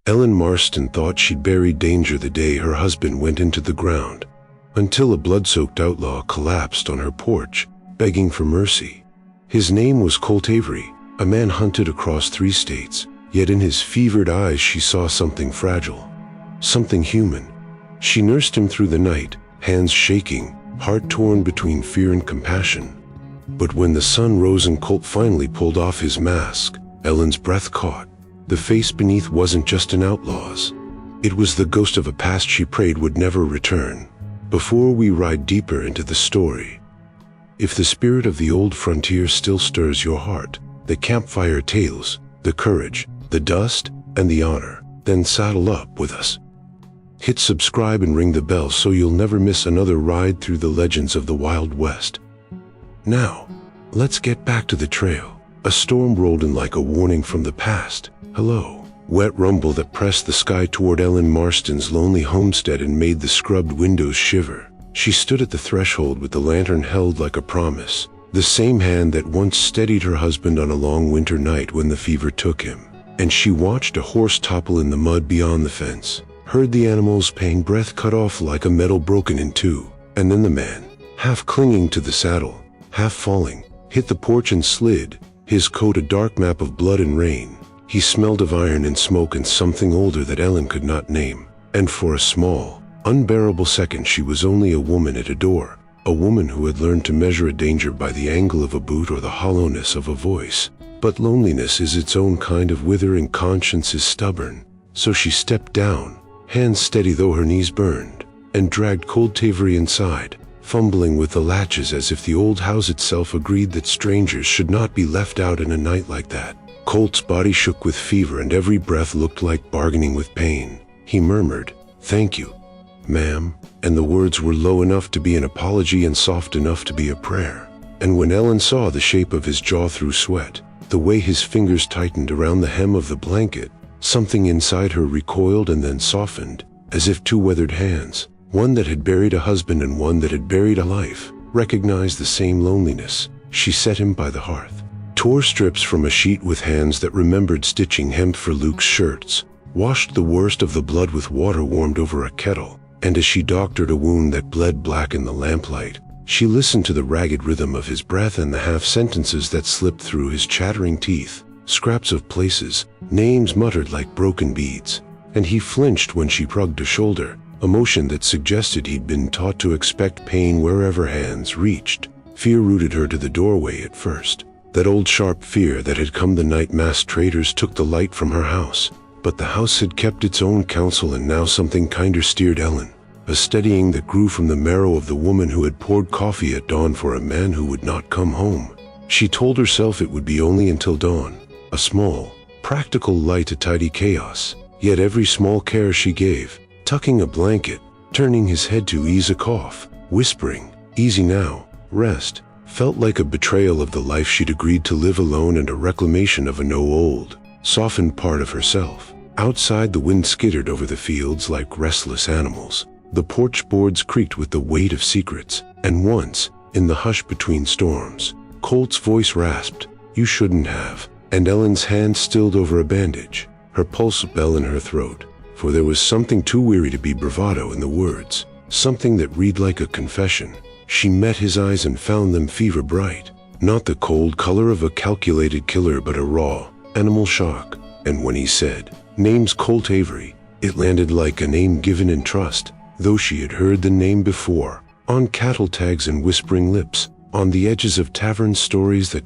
Ellen Marston thought she'd buried danger the day her husband went into the ground, until a blood-soaked outlaw collapsed on her porch, begging for mercy. His name was Colt Avery, a man hunted across 3 states, yet in his fevered eyes she saw something fragile, something human. She nursed him through the night, hands shaking, heart torn between fear and compassion. But when the sun rose and Colt finally pulled off his mask, Ellen's breath caught. The face beneath wasn't just an outlaw's. It was the ghost of a past she prayed would never return. Before we ride deeper into the story, if the spirit of the old frontier still stirs your heart, the campfire tales, the courage, the dust, and the honor, then saddle up with us. Hit subscribe and ring the bell so you'll never miss another ride through the legends of the Wild West. Now, let's get back to the trail. A storm rolled in like a warning from the past. Hello. Wet rumble that pressed the sky toward Ellen Marston's lonely homestead and made the scrubbed windows shiver. She stood at the threshold with the lantern held like a promise, the same hand that once steadied her husband on a long winter night when the fever took him. And she watched a horse topple in the mud beyond the fence, heard the animal's paying breath cut off like a metal broken in 2, and then the man, half clinging to the saddle, half falling, hit the porch and slid, his coat a dark map of blood and rain. He smelled of iron and smoke and something older that Ellen could not name. And for a small, unbearable second she was only a woman at a door, a woman who had learned to measure a danger by the angle of a boot or the hollowness of a voice. But loneliness is its own kind of withering, conscience is stubborn. So she stepped down, hands steady though her knees burned, and dragged Colt Avery inside, fumbling with the latches as if the old house itself agreed that strangers should not be left out in a night like that. Colt's body shook with fever and every breath looked like bargaining with pain. He murmured, "Thank you, ma'am," and the words were low enough to be an apology and soft enough to be a prayer. And when Ellen saw the shape of his jaw through sweat, the way his fingers tightened around the hem of the blanket, something inside her recoiled and then softened, as if 2 weathered hands, one that had buried a husband and one that had buried a life, recognized the same loneliness. She set him by the hearth, tore strips from a sheet with hands that remembered stitching hemp for Luke's shirts, washed the worst of the blood with water warmed over a kettle, and as she doctored a wound that bled black in the lamplight, she listened to the ragged rhythm of his breath and the half-sentences that slipped through his chattering teeth, scraps of places, names muttered like broken beads. And he flinched when she shrugged a shoulder, a motion that suggested he'd been taught to expect pain wherever hands reached. Fear rooted her to the doorway at first. That old sharp fear that had come the night masked traders took the light from her house. But the house had kept its own counsel and now something kinder steered Ellen. A steadying that grew from the marrow of the woman who had poured coffee at dawn for a man who would not come home. She told herself it would be only until dawn. A small, practical light to tidy chaos. Yet every small care she gave, tucking a blanket, turning his head to ease a cough, whispering, "Easy now, rest," felt like a betrayal of the life she'd agreed to live alone and a reclamation of a no-old, softened part of herself. Outside, the wind skittered over the fields like restless animals. The porch boards creaked with the weight of secrets, and once, in the hush between storms, Colt's voice rasped, "You shouldn't have," and Ellen's hand stilled over a bandage, her pulse bell in her throat, for there was something too weary to be bravado in the words, something that read like a confession. She met his eyes and found them fever bright, not the cold color of a calculated killer but a raw, animal shock. And when he said, "Name's Colt Avery," it landed like a name given in trust, though she had heard the name before, on cattle tags and whispering lips, on the edges of tavern stories that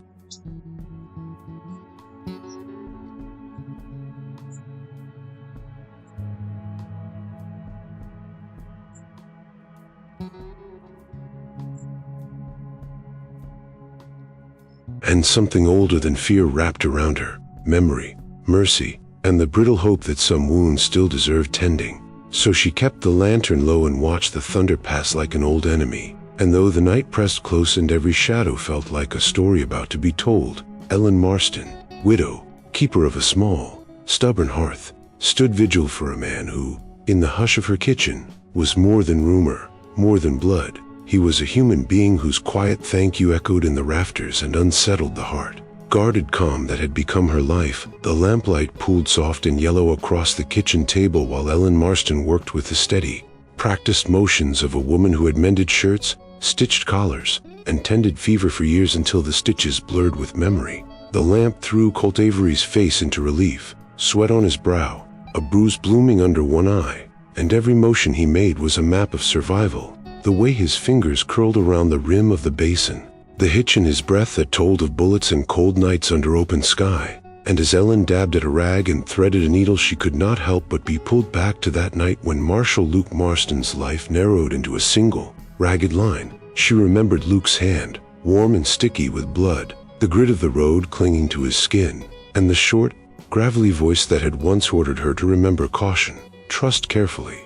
and something older than fear wrapped around her, memory, mercy, and the brittle hope that some wounds still deserved tending. So she kept the lantern low and watched the thunder pass like an old enemy. And though the night pressed close and every shadow felt like a story about to be told, Ellen Marston, widow, keeper of a small, stubborn hearth, stood vigil for a man who, in the hush of her kitchen, was more than rumor, more than blood. He was a human being whose quiet thank you echoed in the rafters and unsettled the heart. guarded calm that had become her life. The lamplight pooled soft and yellow across the kitchen table while Ellen Marston worked with the steady, practiced motions of a woman who had mended shirts, stitched collars, and tended fever for years until the stitches blurred with memory. The lamp threw Colt Avery's face into relief, sweat on his brow, a bruise blooming under one eye, and every motion he made was a map of survival. The way his fingers curled around the rim of the basin, the hitch in his breath that told of bullets and cold nights under open sky, and as Ellen dabbed at a rag and threaded a needle, she could not help but be pulled back to that night when Marshal Luke Marston's life narrowed into a single, ragged line. She remembered Luke's hand, warm and sticky with blood, the grit of the road clinging to his skin, and the short, gravelly voice that had once ordered her to remember caution, trust carefully.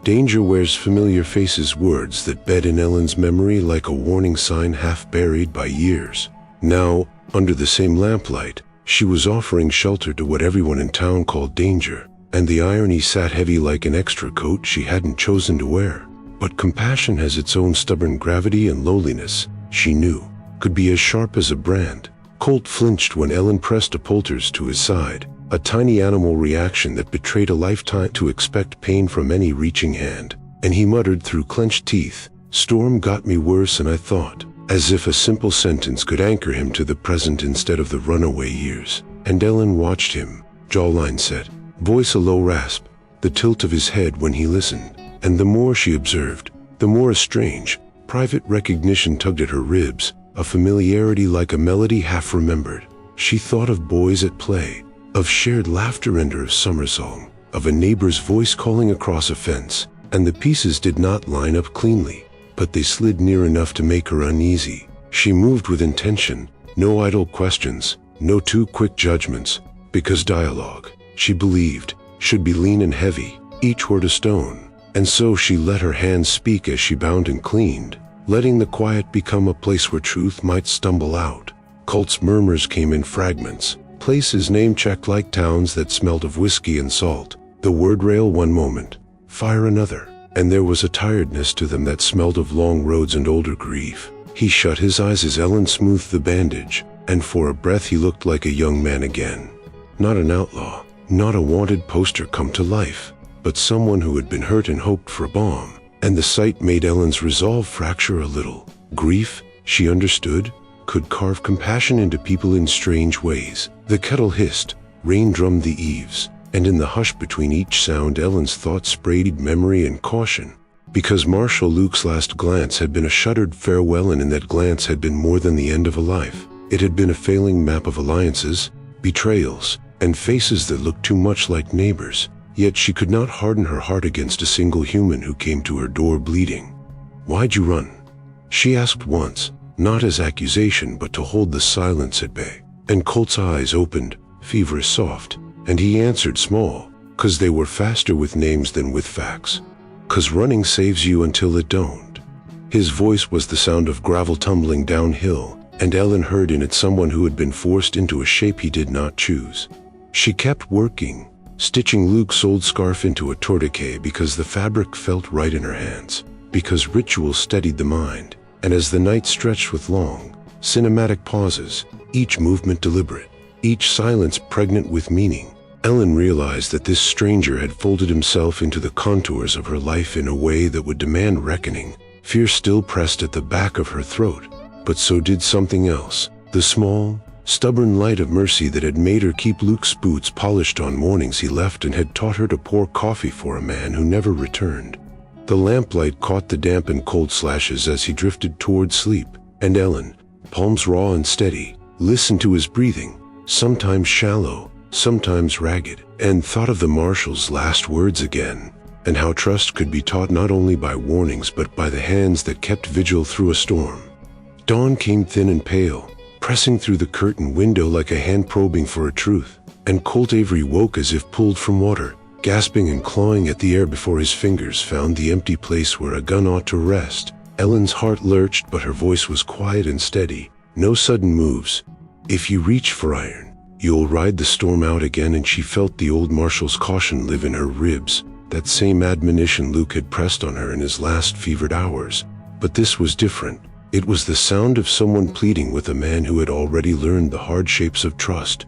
Danger wears familiar faces, words that bed in Ellen's memory like a warning sign half buried by years. Now, under the same lamplight, she was offering shelter to what everyone in town called danger, and the irony sat heavy like an extra coat she hadn't chosen to wear. But compassion has its own stubborn gravity, and loneliness, she knew, could be as sharp as a brand. Colt flinched when Ellen pressed a poultice to his side, a tiny animal reaction that betrayed a lifetime to expect pain from any reaching hand, and he muttered through clenched teeth, "Storm got me worse than I thought," as if a simple sentence could anchor him to the present instead of the runaway years. And Ellen watched him, jawline set, voice a low rasp, the tilt of his head when he listened, and the more she observed, the more a strange, private recognition tugged at her ribs, a familiarity like a melody half remembered. She thought of boys at play, of shared laughter and of summer song, of a neighbor's voice calling across a fence, and the pieces did not line up cleanly, but they slid near enough to make her uneasy. She moved with intention, no idle questions, no too quick judgments, because dialogue, she believed, should be lean and heavy, each word a stone, and so she let her hands speak as she bound and cleaned, letting the quiet become a place where truth might stumble out. Colt's murmurs came in fragments, places name-checked like towns that smelled of whiskey and salt, the word rail one moment, fire another, and there was a tiredness to them that smelled of long roads and older grief. He shut his eyes as Ellen smoothed the bandage, and for a breath he looked like a young man again. Not an outlaw, not a wanted poster come to life, but someone who had been hurt and hoped for a balm, and the sight made Ellen's resolve fracture a little. Grief, she understood, could carve compassion into people in strange ways. The kettle hissed, rain drummed the eaves, and in the hush between each sound Ellen's thoughts sprayed memory and caution. Because Marshal Luke's last glance had been a shuddered farewell, and in that glance had been more than the end of a life. It had been a failing map of alliances, betrayals, and faces that looked too much like neighbors. Yet she could not harden her heart against a single human who came to her door bleeding. "Why'd you run?" she asked once, not as accusation but to hold the silence at bay. And Colt's eyes opened, feverish soft, and he answered small, "'Cause they were faster with names than with facts. 'Cause running saves you until it don't." His voice was the sound of gravel tumbling downhill, and Ellen heard in it someone who had been forced into a shape he did not choose. She kept working, stitching Luke's old scarf into a tourniquet because the fabric felt right in her hands, because ritual steadied the mind, and as the night stretched with long, cinematic pauses, each movement deliberate, each silence pregnant with meaning, Ellen realized that this stranger had folded himself into the contours of her life in a way that would demand reckoning. Fear still pressed at the back of her throat, but so did something else, the small, stubborn light of mercy that had made her keep Luke's boots polished on mornings he left and had taught her to pour coffee for a man who never returned. The lamplight caught the damp and cold slashes as he drifted toward sleep, and Ellen, palms raw and steady, listened to his breathing, sometimes shallow, sometimes ragged, and thought of the marshal's last words again, and how trust could be taught not only by warnings but by the hands that kept vigil through a storm. Dawn came thin and pale, pressing through the curtain window like a hand probing for a truth, and Colt Avery woke as if pulled from water, gasping and clawing at the air before his fingers found the empty place where a gun ought to rest. Ellen's heart lurched, but her voice was quiet and steady. "No sudden moves. If you reach for iron, you'll ride the storm out again." And she felt the old marshal's caution live in her ribs, that same admonition Luke had pressed on her in his last fevered hours. But this was different. It was the sound of someone pleading with a man who had already learned the hard shapes of trust.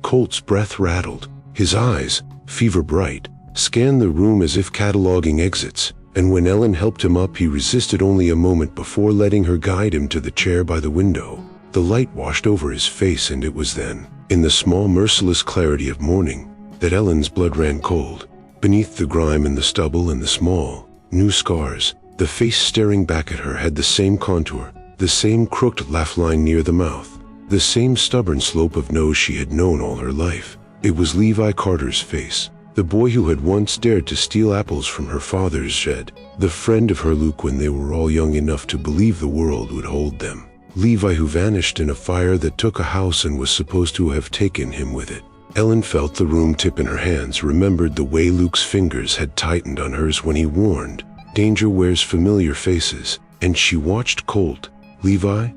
Colt's breath rattled. His eyes, fever bright, scanned the room as if cataloging exits, and when Ellen helped him up, he resisted only a moment before letting her guide him to the chair by the window. The light washed over his face, and it was then, in the small, merciless clarity of morning, that Ellen's blood ran cold. Beneath the grime and the stubble and the small, new scars, the face staring back at her had the same contour, the same crooked laugh line near the mouth, the same stubborn slope of nose she had known all her life. It was Levi Carter's face, the boy who had once dared to steal apples from her father's shed, the friend of her Luke when they were all young enough to believe the world would hold them. Levi who vanished in a fire that took a house and was supposed to have taken him with it. Ellen felt the room tip in her hands, remembered the way Luke's fingers had tightened on hers when he warned, "Danger wears familiar faces," and she watched Colt, Levi,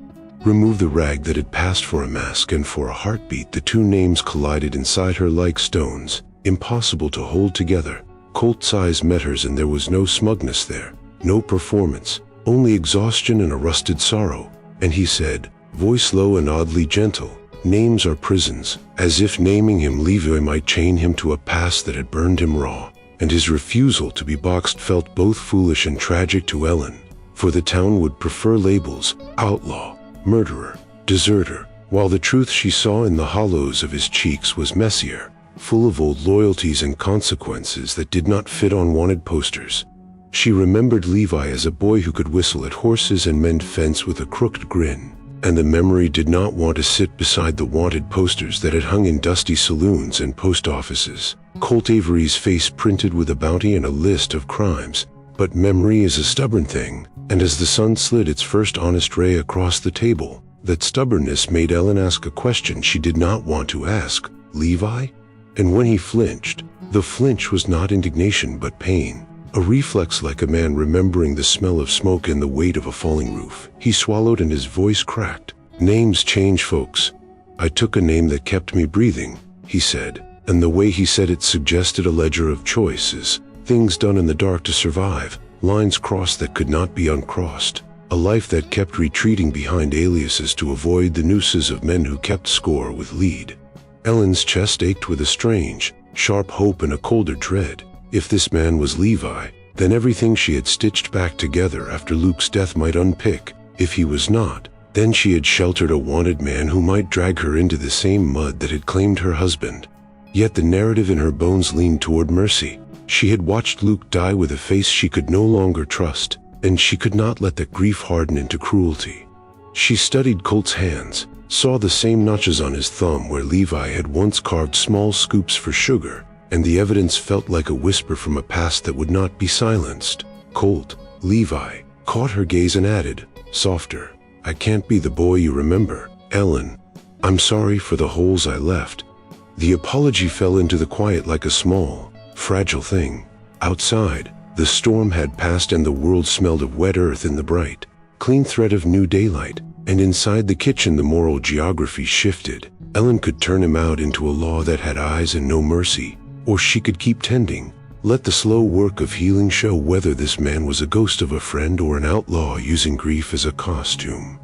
remove the rag that had passed for a mask, and for a heartbeat the two names collided inside her like stones, impossible to hold together. Colt's eyes met hers, and there was no smugness there, no performance, only exhaustion and a rusted sorrow. And he said, voice low and oddly gentle, "Names are prisons," as if naming him Levi might chain him to a past that had burned him raw. And his refusal to be boxed felt both foolish and tragic to Ellen, for the town would prefer labels: outlaw, murderer, deserter, while the truth she saw in the hollows of his cheeks was messier, full of old loyalties and consequences that did not fit on wanted posters. She remembered Levi as a boy who could whistle at horses and mend fence with a crooked grin, and the memory did not want to sit beside the wanted posters that had hung in dusty saloons and post offices. Colt Avery's face printed with a bounty and a list of crimes. But memory is a stubborn thing, and as the sun slid its first honest ray across the table, that stubbornness made Ellen ask a question she did not want to ask. Levi? And when he flinched, the flinch was not indignation but pain, a reflex like a man remembering the smell of smoke and the weight of a falling roof. He swallowed and his voice cracked. "Names change folks. I took a name that kept me breathing," he said, and the way he said it suggested a ledger of choices, things done in the dark to survive, lines crossed that could not be uncrossed, a life that kept retreating behind aliases to avoid the nooses of men who kept score with lead. Ellen's chest ached with a strange, sharp hope and a colder dread. If this man was Levi, then everything she had stitched back together after Luke's death might unpick. If he was not, then she had sheltered a wanted man who might drag her into the same mud that had claimed her husband. Yet the narrative in her bones leaned toward mercy. She had watched Luke die with a face she could no longer trust, and she could not let that grief harden into cruelty. She studied Colt's hands, saw the same notches on his thumb where Levi had once carved small scoops for sugar, and the evidence felt like a whisper from a past that would not be silenced. Colt, Levi, caught her gaze and added, softer, "I can't be the boy you remember, Ellen. I'm sorry for the holes I left." The apology fell into the quiet like a small, fragile thing. Outside, the storm had passed and the world smelled of wet earth in the bright, clean thread of new daylight, and inside the kitchen the moral geography shifted. Ellen could turn him out into a law that had eyes and no mercy, or she could keep tending, let the slow work of healing show whether this man was a ghost of a friend or an outlaw using grief as a costume.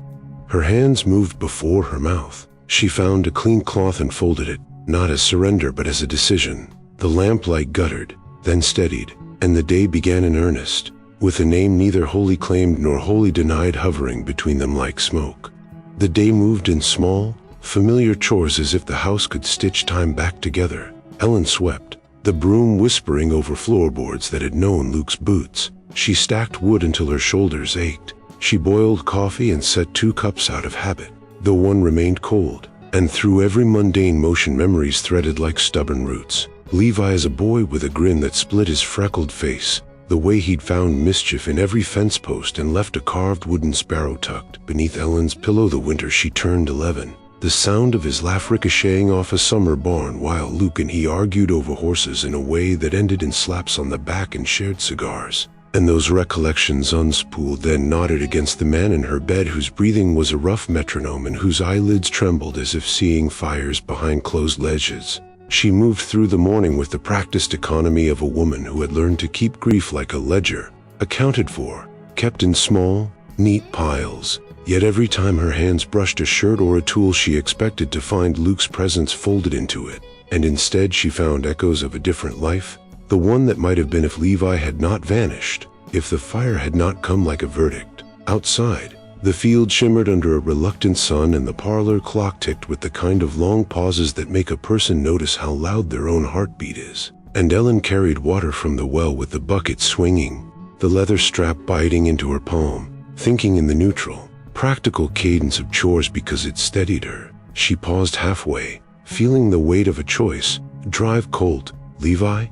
Her hands moved before her mouth. She found a clean cloth and folded it, not as surrender but as a decision. The lamplight guttered, then steadied, and the day began in earnest, with a name neither wholly claimed nor wholly denied hovering between them like smoke. The day moved in small, familiar chores as if the house could stitch time back together. Ellen swept, the broom whispering over floorboards that had known Luke's boots. She stacked wood until her shoulders ached. She boiled coffee and set 2 cups out of habit, though one remained cold, and through every mundane motion memories threaded like stubborn roots. Levi as a boy with a grin that split his freckled face, the way he'd found mischief in every fence post and left a carved wooden sparrow tucked beneath Ellen's pillow the winter she turned 11. The sound of his laugh ricocheting off a summer barn while Luke and he argued over horses in a way that ended in slaps on the back and shared cigars. And those recollections unspooled then nodded against the man in her bed whose breathing was a rough metronome and whose eyelids trembled as if seeing fires behind closed ledges. She moved through the morning with the practiced economy of a woman who had learned to keep grief like a ledger, accounted for, kept in small, neat piles, Yet every time her hands brushed a shirt or a tool, she expected to find Luke's presence folded into it. And instead she found echoes of a different life, the one that might have been if Levi had not vanished, if the fire had not come like a verdict. Outside, the field shimmered under a reluctant sun, and the parlor clock ticked with the kind of long pauses that make a person notice how loud their own heartbeat is. And Ellen carried water from the well with the bucket swinging, the leather strap biting into her palm, thinking in the neutral, practical cadence of chores because it steadied her. She paused halfway, feeling the weight of a choice: drive Colt, Levi,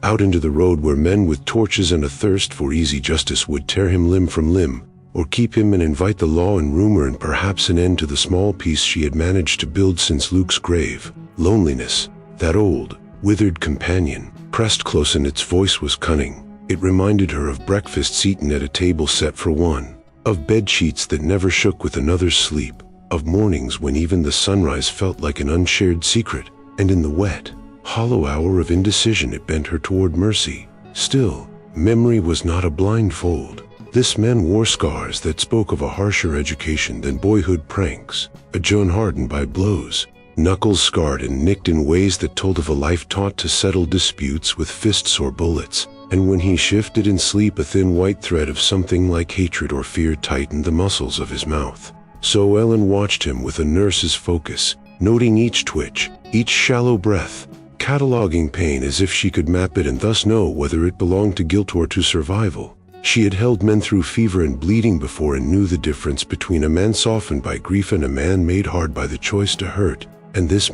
out into the road where men with torches and a thirst for easy justice would tear him limb from limb, or keep him and invite the law and rumor and perhaps an end to the small peace she had managed to build since Luke's grave. Loneliness, that old, withered companion, pressed close, and its voice was cunning. It reminded her of breakfasts eaten at a table set for one, of bed sheets that never shook with another's sleep, of mornings when even the sunrise felt like an unshared secret, and in the wet, hollow hour of indecision it bent her toward mercy. Still, memory was not a blindfold. This man wore scars that spoke of a harsher education than boyhood pranks, a Joan hardened by blows, knuckles scarred and nicked in ways that told of a life taught to settle disputes with fists or bullets. And when he shifted in sleep, a thin white thread of something like hatred or fear tightened the muscles of his mouth. So Ellen watched him with a nurse's focus, noting each twitch, each shallow breath, cataloging pain as if she could map it and thus know whether it belonged to guilt or to survival. She had held men through fever and bleeding before and knew the difference between a man softened by grief and a man made hard by the choice to hurt. And this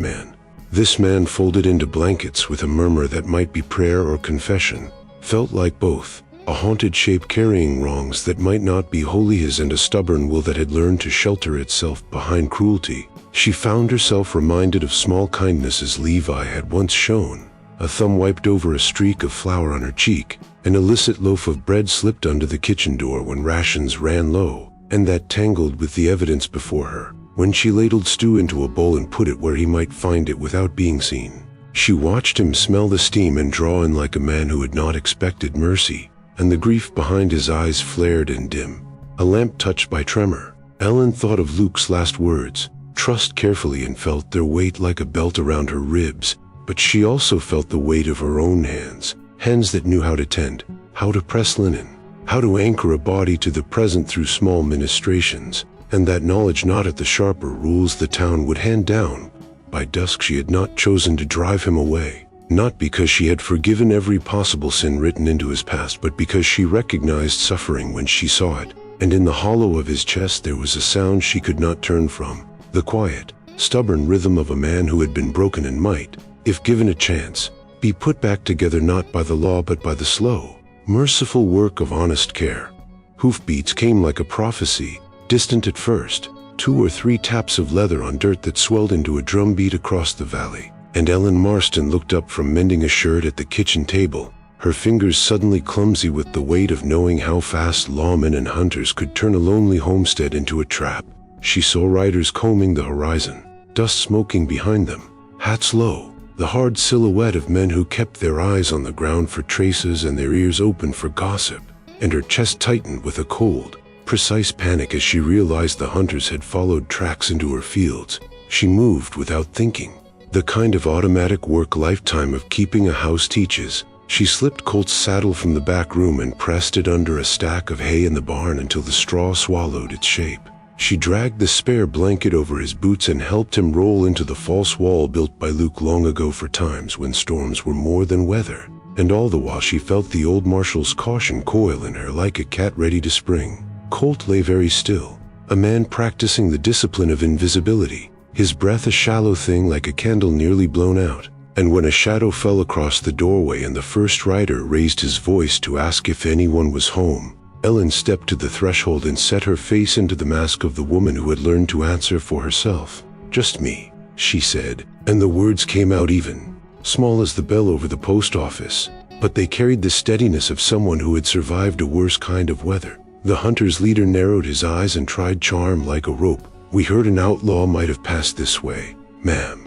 man folded into blankets with a murmur that might be prayer or confession, felt like both, a haunted shape carrying wrongs that might not be wholly his and a stubborn will that had learned to shelter itself behind cruelty. She found herself reminded of small kindnesses Levi had once shown. A thumb wiped over a streak of flour on her cheek, an illicit loaf of bread slipped under the kitchen door when rations ran low, and that tangled with the evidence before her, when she ladled stew into a bowl and put it where he might find it without being seen. She watched him smell the steam and draw in like a man who had not expected mercy, and the grief behind his eyes flared and dim. A lamp touched by tremor. Ellen thought of Luke's last words, trust carefully, and felt their weight like a belt around her ribs, but she also felt the weight of her own hands, hands that knew how to tend, how to press linen, how to anchor a body to the present through small ministrations, and that knowledge not at the sharper rules the town would hand down. By dusk she had not chosen to drive him away, not because she had forgiven every possible sin written into his past, but because she recognized suffering when she saw it, and in the hollow of his chest there was a sound she could not turn from, the quiet, stubborn rhythm of a man who had been broken and might, if given a chance, be put back together not by the law but by the slow, merciful work of honest care. Hoofbeats came like a prophecy, distant at first, 2 or 3 taps of leather on dirt that swelled into a drumbeat across the valley, and Ellen Marston looked up from mending a shirt at the kitchen table, her fingers suddenly clumsy with the weight of knowing how fast lawmen and hunters could turn a lonely homestead into a trap. She saw riders combing the horizon, dust smoking behind them, hats low, the hard silhouette of men who kept their eyes on the ground for traces and their ears open for gossip, and her chest tightened with a cold, precise panic as she realized the hunters had followed tracks into her fields. She moved without thinking, the kind of automatic work lifetime of keeping a house teaches. She slipped Colt's saddle from the back room and pressed it under a stack of hay in the barn until the straw swallowed its shape. She dragged the spare blanket over his boots and helped him roll into the false wall built by Luke long ago for times when storms were more than weather. And all the while she felt the old marshal's caution coil in her like a cat ready to spring. Colt lay very still, a man practicing the discipline of invisibility, his breath a shallow thing like a candle nearly blown out. And when a shadow fell across the doorway and the first rider raised his voice to ask if anyone was home, Ellen stepped to the threshold and set her face into the mask of the woman who had learned to answer for herself. "Just me," she said, and the words came out even, small as the bell over the post office, but they carried the steadiness of someone who had survived a worse kind of weather. The hunter's leader narrowed his eyes and tried charm like a rope. "We heard an outlaw might have passed this way, ma'am.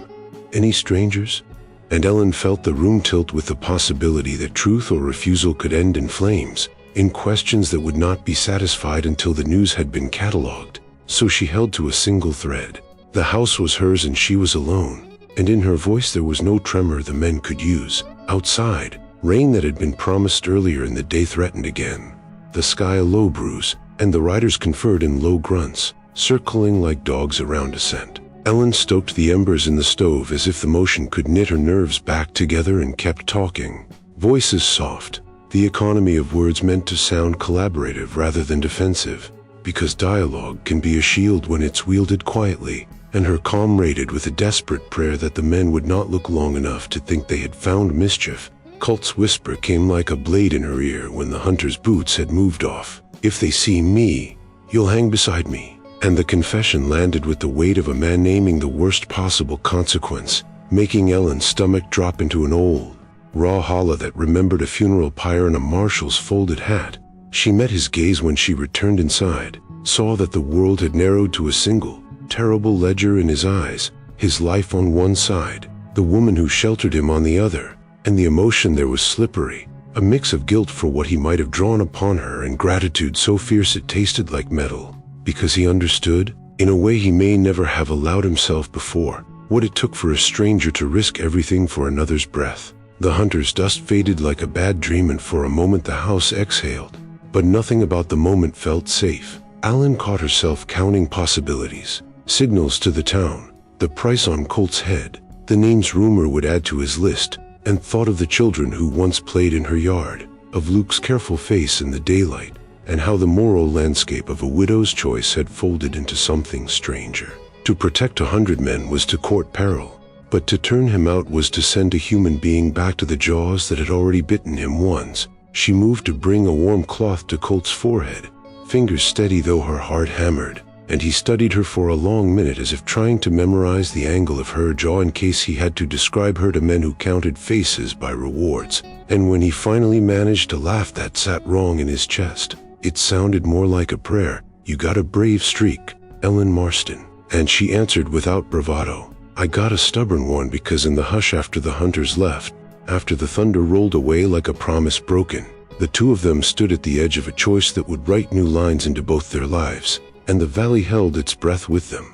Any strangers?" And Ellen felt the room tilt with the possibility that truth or refusal could end in flames, in questions that would not be satisfied until the news had been catalogued. so she held to a single thread. The house was hers and she was alone, and in her voice there was no tremor the men could use. Outside, rain that had been promised earlier in the day threatened again. The sky a low bruise, and the riders conferred in low grunts, circling like dogs around a scent. Ellen stoked the embers in the stove as if the motion could knit her nerves back together and kept talking. Voices soft, the economy of words meant to sound collaborative rather than defensive, because dialogue can be a shield when it's wielded quietly, and her calm rated with a desperate prayer that the men would not look long enough to think they had found mischief. Colt's whisper came like a blade in her ear when the hunter's boots had moved off. "If they see me, you'll hang beside me." And the confession landed with the weight of a man naming the worst possible consequence, making Ellen's stomach drop into an old, raw hollow that remembered a funeral pyre and a marshal's folded hat. She met his gaze when she returned inside, saw that the world had narrowed to a single, terrible ledger in his eyes, his life on one side, the woman who sheltered him on the other, and the emotion there was slippery, a mix of guilt for what he might have drawn upon her and gratitude so fierce it tasted like metal, because he understood, in a way he may never have allowed himself before, what it took for a stranger to risk everything for another's breath. The hunter's dust faded like a bad dream, and for a moment the house exhaled, but nothing about the moment felt safe. Ellen caught herself counting possibilities, signals to the town, the price on Colt's head, the names rumor would add to his list, and thought of the children who once played in her yard, of Luke's careful face in the daylight, and how the moral landscape of a widow's choice had folded into something stranger. To protect 100 men was to court peril, but to turn him out was to send a human being back to the jaws that had already bitten him once. She moved to bring a warm cloth to Colt's forehead, fingers steady though her heart hammered, and he studied her for a long minute as if trying to memorize the angle of her jaw in case he had to describe her to men who counted faces by rewards. And when he finally managed to laugh that sat wrong in his chest, it sounded more like a prayer. "You got a brave streak, Ellen Marston." And she answered without bravado, "I got a stubborn one," because in the hush after the hunters left, after the thunder rolled away like a promise broken, the two of them stood at the edge of a choice that would write new lines into both their lives, and the valley held its breath with them.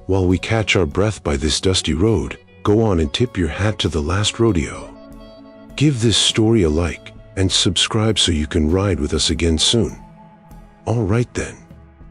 While we catch our breath by this dusty road, go on and tip your hat to the last rodeo. Give this story a like, and subscribe so you can ride with us again soon. All right then,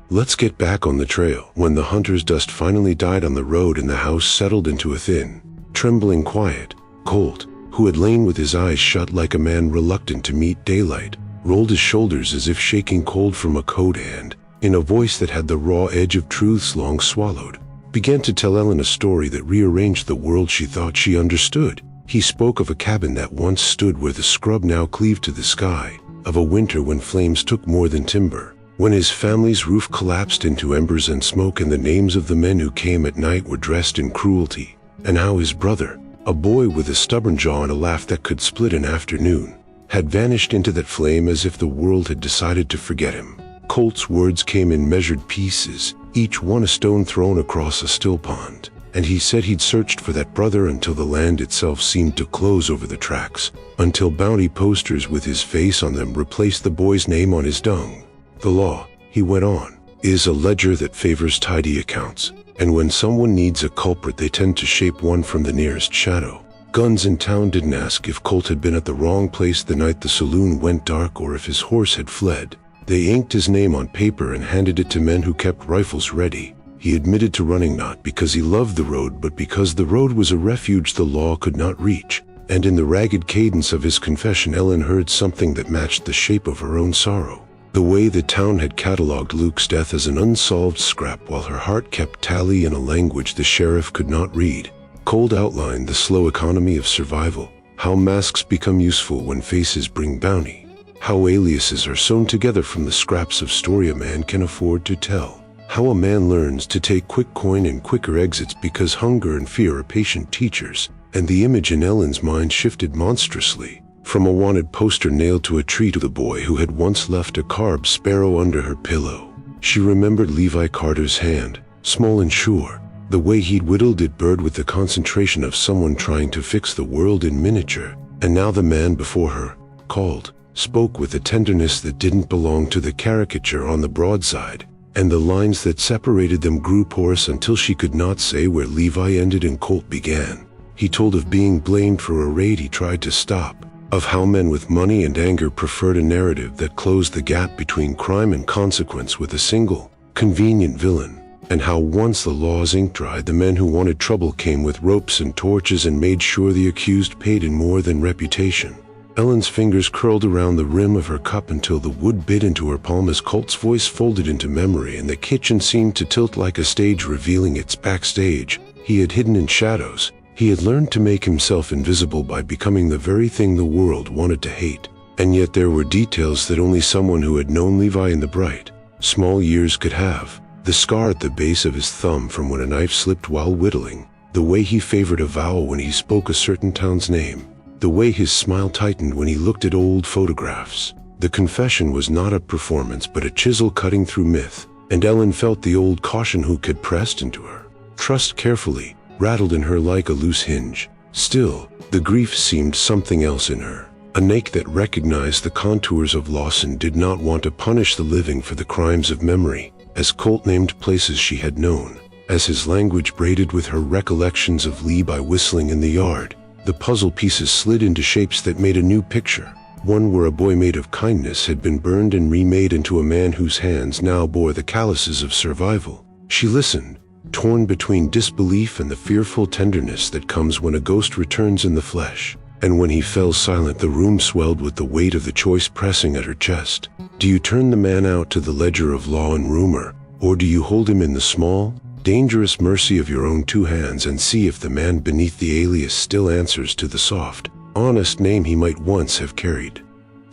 let's get back on the trail. When the hunter's dust finally died on the road and the house settled into a thin, trembling quiet, Colt, who had lain with his eyes shut like a man reluctant to meet daylight, rolled his shoulders as if shaking cold from a coat and, in a voice that had the raw edge of truths long swallowed, began to tell Ellen a story that rearranged the world she thought she understood. He spoke of a cabin that once stood where the scrub now cleaved to the sky, of a winter when flames took more than timber, when his family's roof collapsed into embers and smoke and the names of the men who came at night were dressed in cruelty, and how his brother, a boy with a stubborn jaw and a laugh that could split an afternoon, had vanished into that flame as if the world had decided to forget him. Colt's words came in measured pieces, each one a stone thrown across a still pond, and he said he'd searched for that brother until the land itself seemed to close over the tracks, until bounty posters with his face on them replaced the boy's name on his dung. The law, he went on, is a ledger that favors tidy accounts, and when someone needs a culprit they tend to shape one from the nearest shadow. Guns in town didn't ask if Colt had been at the wrong place the night the saloon went dark or if his horse had fled. They inked his name on paper and handed it to men who kept rifles ready. He admitted to running not because he loved the road but because the road was a refuge the law could not reach. And in the ragged cadence of his confession Ellen heard something that matched the shape of her own sorrow. The way the town had catalogued Luke's death as an unsolved scrap while her heart kept tally in a language the sheriff could not read. Colt outlined the slow economy of survival, how masks become useful when faces bring bounty, how aliases are sewn together from the scraps of story a man can afford to tell, how a man learns to take quick coin and quicker exits because hunger and fear are patient teachers, and the image in Ellen's mind shifted monstrously, from a wanted poster nailed to a tree to the boy who had once left a carved sparrow under her pillow. She remembered Levi Carter's hand, small and sure, the way he'd whittled it bird with the concentration of someone trying to fix the world in miniature, and now the man before her, called, spoke with a tenderness that didn't belong to the caricature on the broadside, and the lines that separated them grew porous until she could not say where Levi ended and Colt began. He told of being blamed for a raid he tried to stop, of how men with money and anger preferred a narrative that closed the gap between crime and consequence with a single, convenient villain, and how once the law's ink dried, the men who wanted trouble came with ropes and torches and made sure the accused paid in more than reputation. Ellen's fingers curled around the rim of her cup until the wood bit into her palm as Colt's voice folded into memory and the kitchen seemed to tilt like a stage revealing its backstage. He had hidden in shadows. He had learned to make himself invisible by becoming the very thing the world wanted to hate. And yet there were details that only someone who had known Levi in the bright, small years could have. The scar at the base of his thumb from when a knife slipped while whittling, the way he favored a vowel when he spoke a certain town's name, the way his smile tightened when he looked at old photographs. The confession was not a performance but a chisel cutting through myth, and Ellen felt the old caution hook had pressed into her. Trust carefully, rattled in her like a loose hinge. Still, the grief seemed something else in her. A nache that recognized the contours of loss and did not want to punish the living for the crimes of memory, as Colt named places she had known, as his language braided with her recollections of Levi whistling in the yard. The puzzle pieces slid into shapes that made a new picture, one where a boy made of kindness had been burned and remade into a man whose hands now bore the calluses of survival. She listened, torn between disbelief and the fearful tenderness that comes when a ghost returns in the flesh. And when he fell silent, the room swelled with the weight of the choice pressing at her chest. Do you turn the man out to the ledger of law and rumor, or do you hold him in the small, dangerous mercy of your own two hands and see if the man beneath the alias still answers to the soft, honest name he might once have carried?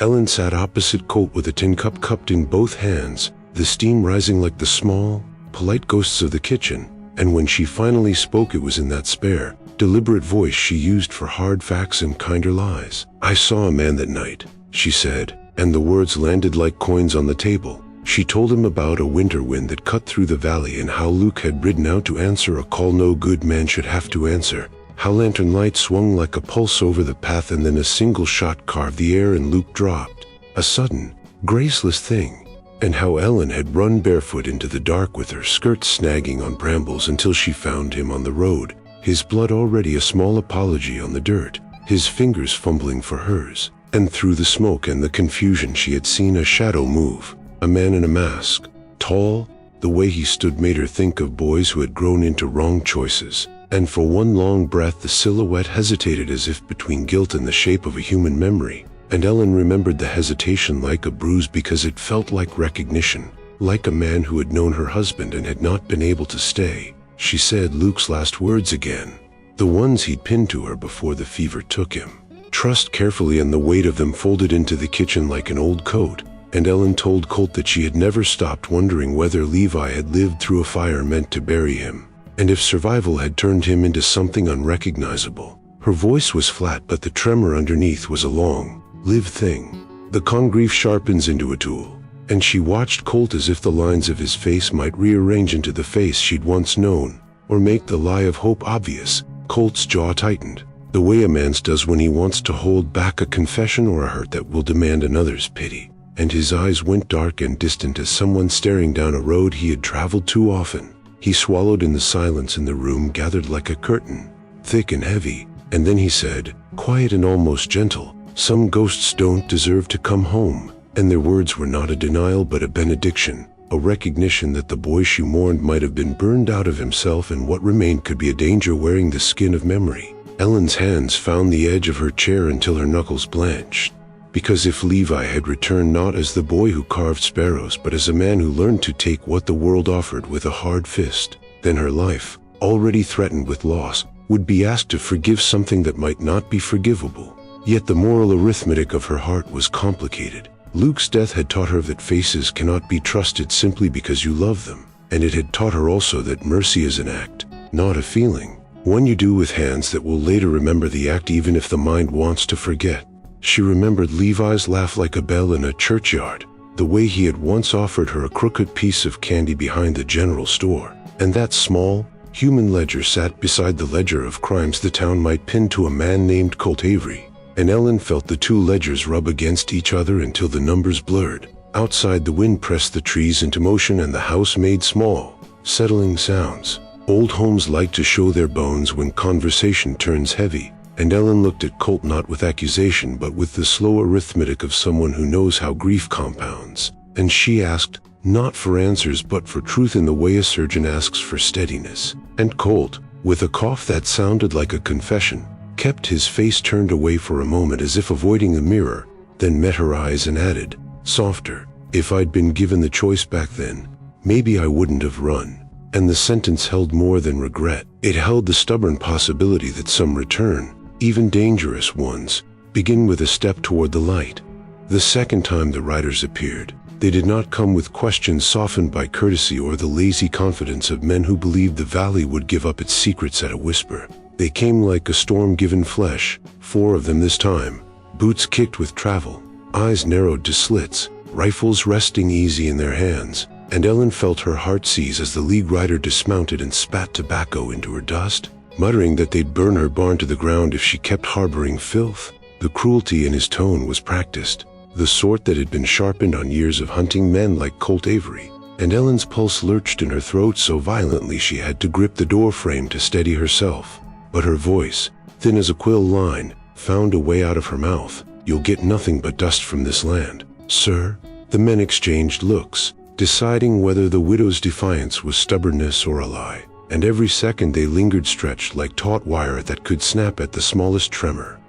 Ellen sat opposite Colt with a tin cup cupped in both hands, the steam rising like the small, polite ghosts of the kitchen, and when she finally spoke it was in that spare, deliberate voice she used for hard facts and kinder lies. I saw a man that night, she said, and the words landed like coins on the table. She told him about a winter wind that cut through the valley and how Luke had ridden out to answer a call no good man should have to answer, how lantern light swung like a pulse over the path and then a single shot carved the air and Luke dropped, a sudden, graceless thing, and how Ellen had run barefoot into the dark with her skirts snagging on brambles until she found him on the road, his blood already a small apology on the dirt, his fingers fumbling for hers, and through the smoke and the confusion she had seen a shadow move. A man in a mask, tall, the way he stood made her think of boys who had grown into wrong choices, and for one long breath the silhouette hesitated as if between guilt and the shape of a human memory, and Ellen remembered the hesitation like a bruise because it felt like recognition, like a man who had known her husband and had not been able to stay. She said Luke's last words again, the ones he'd pinned to her before the fever took him. Trust carefully, and the weight of them folded into the kitchen like an old coat. And Ellen told Colt that she had never stopped wondering whether Levi had lived through a fire meant to bury him, and if survival had turned him into something unrecognizable. Her voice was flat, but the tremor underneath was a long, live thing. The congreve sharpens into a tool, and she watched Colt as if the lines of his face might rearrange into the face she'd once known, or make the lie of hope obvious. Colt's jaw tightened, the way a man's does when he wants to hold back a confession or a hurt that will demand another's pity. And his eyes went dark and distant as someone staring down a road he had traveled too often. He swallowed in the silence, and the room gathered like a curtain, thick and heavy, and then he said, quiet and almost gentle, some ghosts don't deserve to come home. And their words were not a denial but a benediction, a recognition that the boy she mourned might have been burned out of himself and what remained could be a danger wearing the skin of memory. Ellen's hands found the edge of her chair until her knuckles blanched. Because if Levi had returned not as the boy who carved sparrows but as a man who learned to take what the world offered with a hard fist, then her life, already threatened with loss, would be asked to forgive something that might not be forgivable. Yet the moral arithmetic of her heart was complicated. Luke's death had taught her that faces cannot be trusted simply because you love them, and it had taught her also that mercy is an act, not a feeling, one you do with hands that will later remember the act even if the mind wants to forget. She remembered Levi's laugh like a bell in a churchyard, the way he had once offered her a crooked piece of candy behind the general store, and that small, human ledger sat beside the ledger of crimes the town might pin to a man named Colt Avery, and Ellen felt the two ledgers rub against each other until the numbers blurred. Outside, the wind pressed the trees into motion and the house made small, settling sounds. Old homes like to show their bones when conversation turns heavy, and Ellen looked at Colt not with accusation but with the slow arithmetic of someone who knows how grief compounds. And she asked, not for answers but for truth in the way a surgeon asks for steadiness. And Colt, with a cough that sounded like a confession, kept his face turned away for a moment as if avoiding the mirror, then met her eyes and added, softer, if I'd been given the choice back then, maybe I wouldn't have run. And the sentence held more than regret. It held the stubborn possibility that some return, even dangerous ones, begin with a step toward the light. The second time the riders appeared, they did not come with questions softened by courtesy or the lazy confidence of men who believed the valley would give up its secrets at a whisper. They came like a storm given flesh, 4 of them this time, boots kicked with travel, eyes narrowed to slits, rifles resting easy in their hands, and Ellen felt her heart seize as the lead rider dismounted and spat tobacco into her dust, muttering that they'd burn her barn to the ground if she kept harboring filth. The cruelty in his tone was practiced, the sort that had been sharpened on years of hunting men like Colt Avery, and Ellen's pulse lurched in her throat so violently she had to grip the door frame to steady herself. But her voice, thin as a quill line, found a way out of her mouth. You'll get nothing but dust from this land, sir. The men exchanged looks, deciding whether the widow's defiance was stubbornness or a lie, and every second they lingered stretched like taut wire that could snap at the smallest tremor.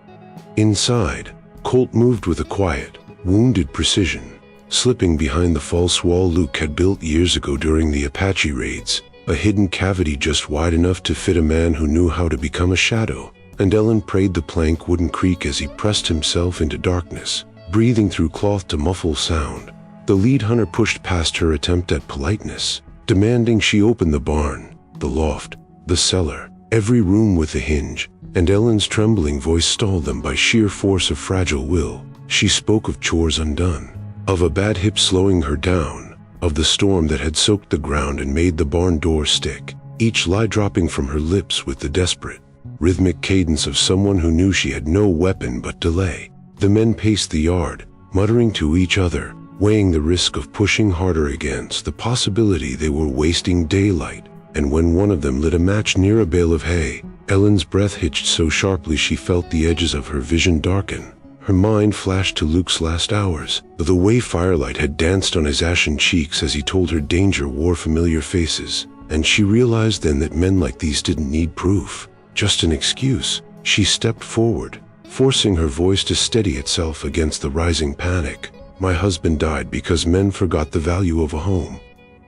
Inside, Colt moved with a quiet, wounded precision, slipping behind the false wall Luke had built years ago during the Apache raids, a hidden cavity just wide enough to fit a man who knew how to become a shadow. And Ellen prayed the plank wouldn't creak as he pressed himself into darkness, breathing through cloth to muffle sound. The lead hunter pushed past her attempt at politeness, demanding she open the barn, the loft, the cellar, every room with a hinge, and Ellen's trembling voice stalled them by sheer force of fragile will. She spoke of chores undone, of a bad hip slowing her down, of the storm that had soaked the ground and made the barn door stick, each lie dropping from her lips with the desperate, rhythmic cadence of someone who knew she had no weapon but delay. The men paced the yard, muttering to each other, weighing the risk of pushing harder against the possibility they were wasting daylight. And when one of them lit a match near a bale of hay, Ellen's breath hitched so sharply she felt the edges of her vision darken. Her mind flashed to Luke's last hours, the way firelight had danced on his ashen cheeks as he told her danger wore familiar faces, and she realized then that men like these didn't need proof, just an excuse. She stepped forward, forcing her voice to steady itself against the rising panic. My husband died because men forgot the value of a home.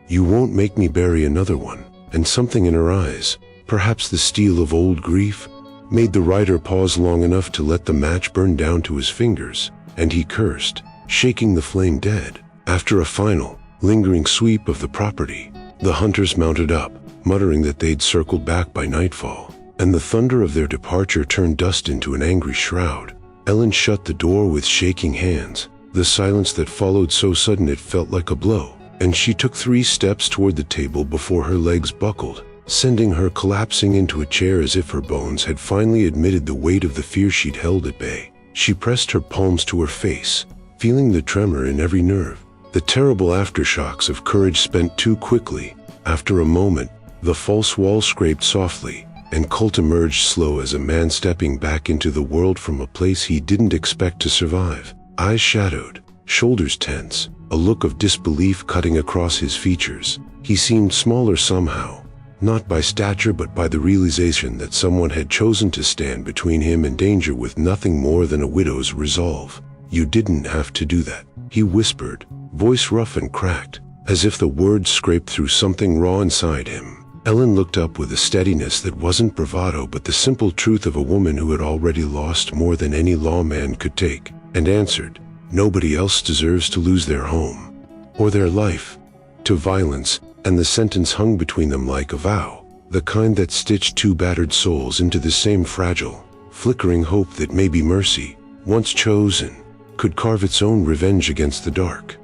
You won't make me bury another one. And something in her eyes, perhaps the steel of old grief, made the rider pause long enough to let the match burn down to his fingers, and he cursed, shaking the flame dead. After a final, lingering sweep of the property, the hunters mounted up, muttering that they'd circled back by nightfall, and the thunder of their departure turned dust into an angry shroud. Ellen shut the door with shaking hands, the silence that followed so sudden it felt like a blow, and she took 3 steps toward the table before her legs buckled, sending her collapsing into a chair as if her bones had finally admitted the weight of the fear she'd held at bay. She pressed her palms to her face, feeling the tremor in every nerve. The terrible aftershocks of courage spent too quickly. After a moment, the false wall scraped softly, and Colt emerged slow as a man stepping back into the world from a place he didn't expect to survive. Eyes shadowed, shoulders tense, a look of disbelief cutting across his features. He seemed smaller somehow, not by stature but by the realization that someone had chosen to stand between him and danger with nothing more than a widow's resolve. You didn't have to do that, he whispered, voice rough and cracked, as if the words scraped through something raw inside him. Ellen looked up with a steadiness that wasn't bravado but the simple truth of a woman who had already lost more than any lawman could take, and answered, nobody else deserves to lose their home, or their life, to violence, and the sentence hung between them like a vow, the kind that stitched 2 battered souls into the same fragile, flickering hope that maybe mercy, once chosen, could carve its own revenge against the dark.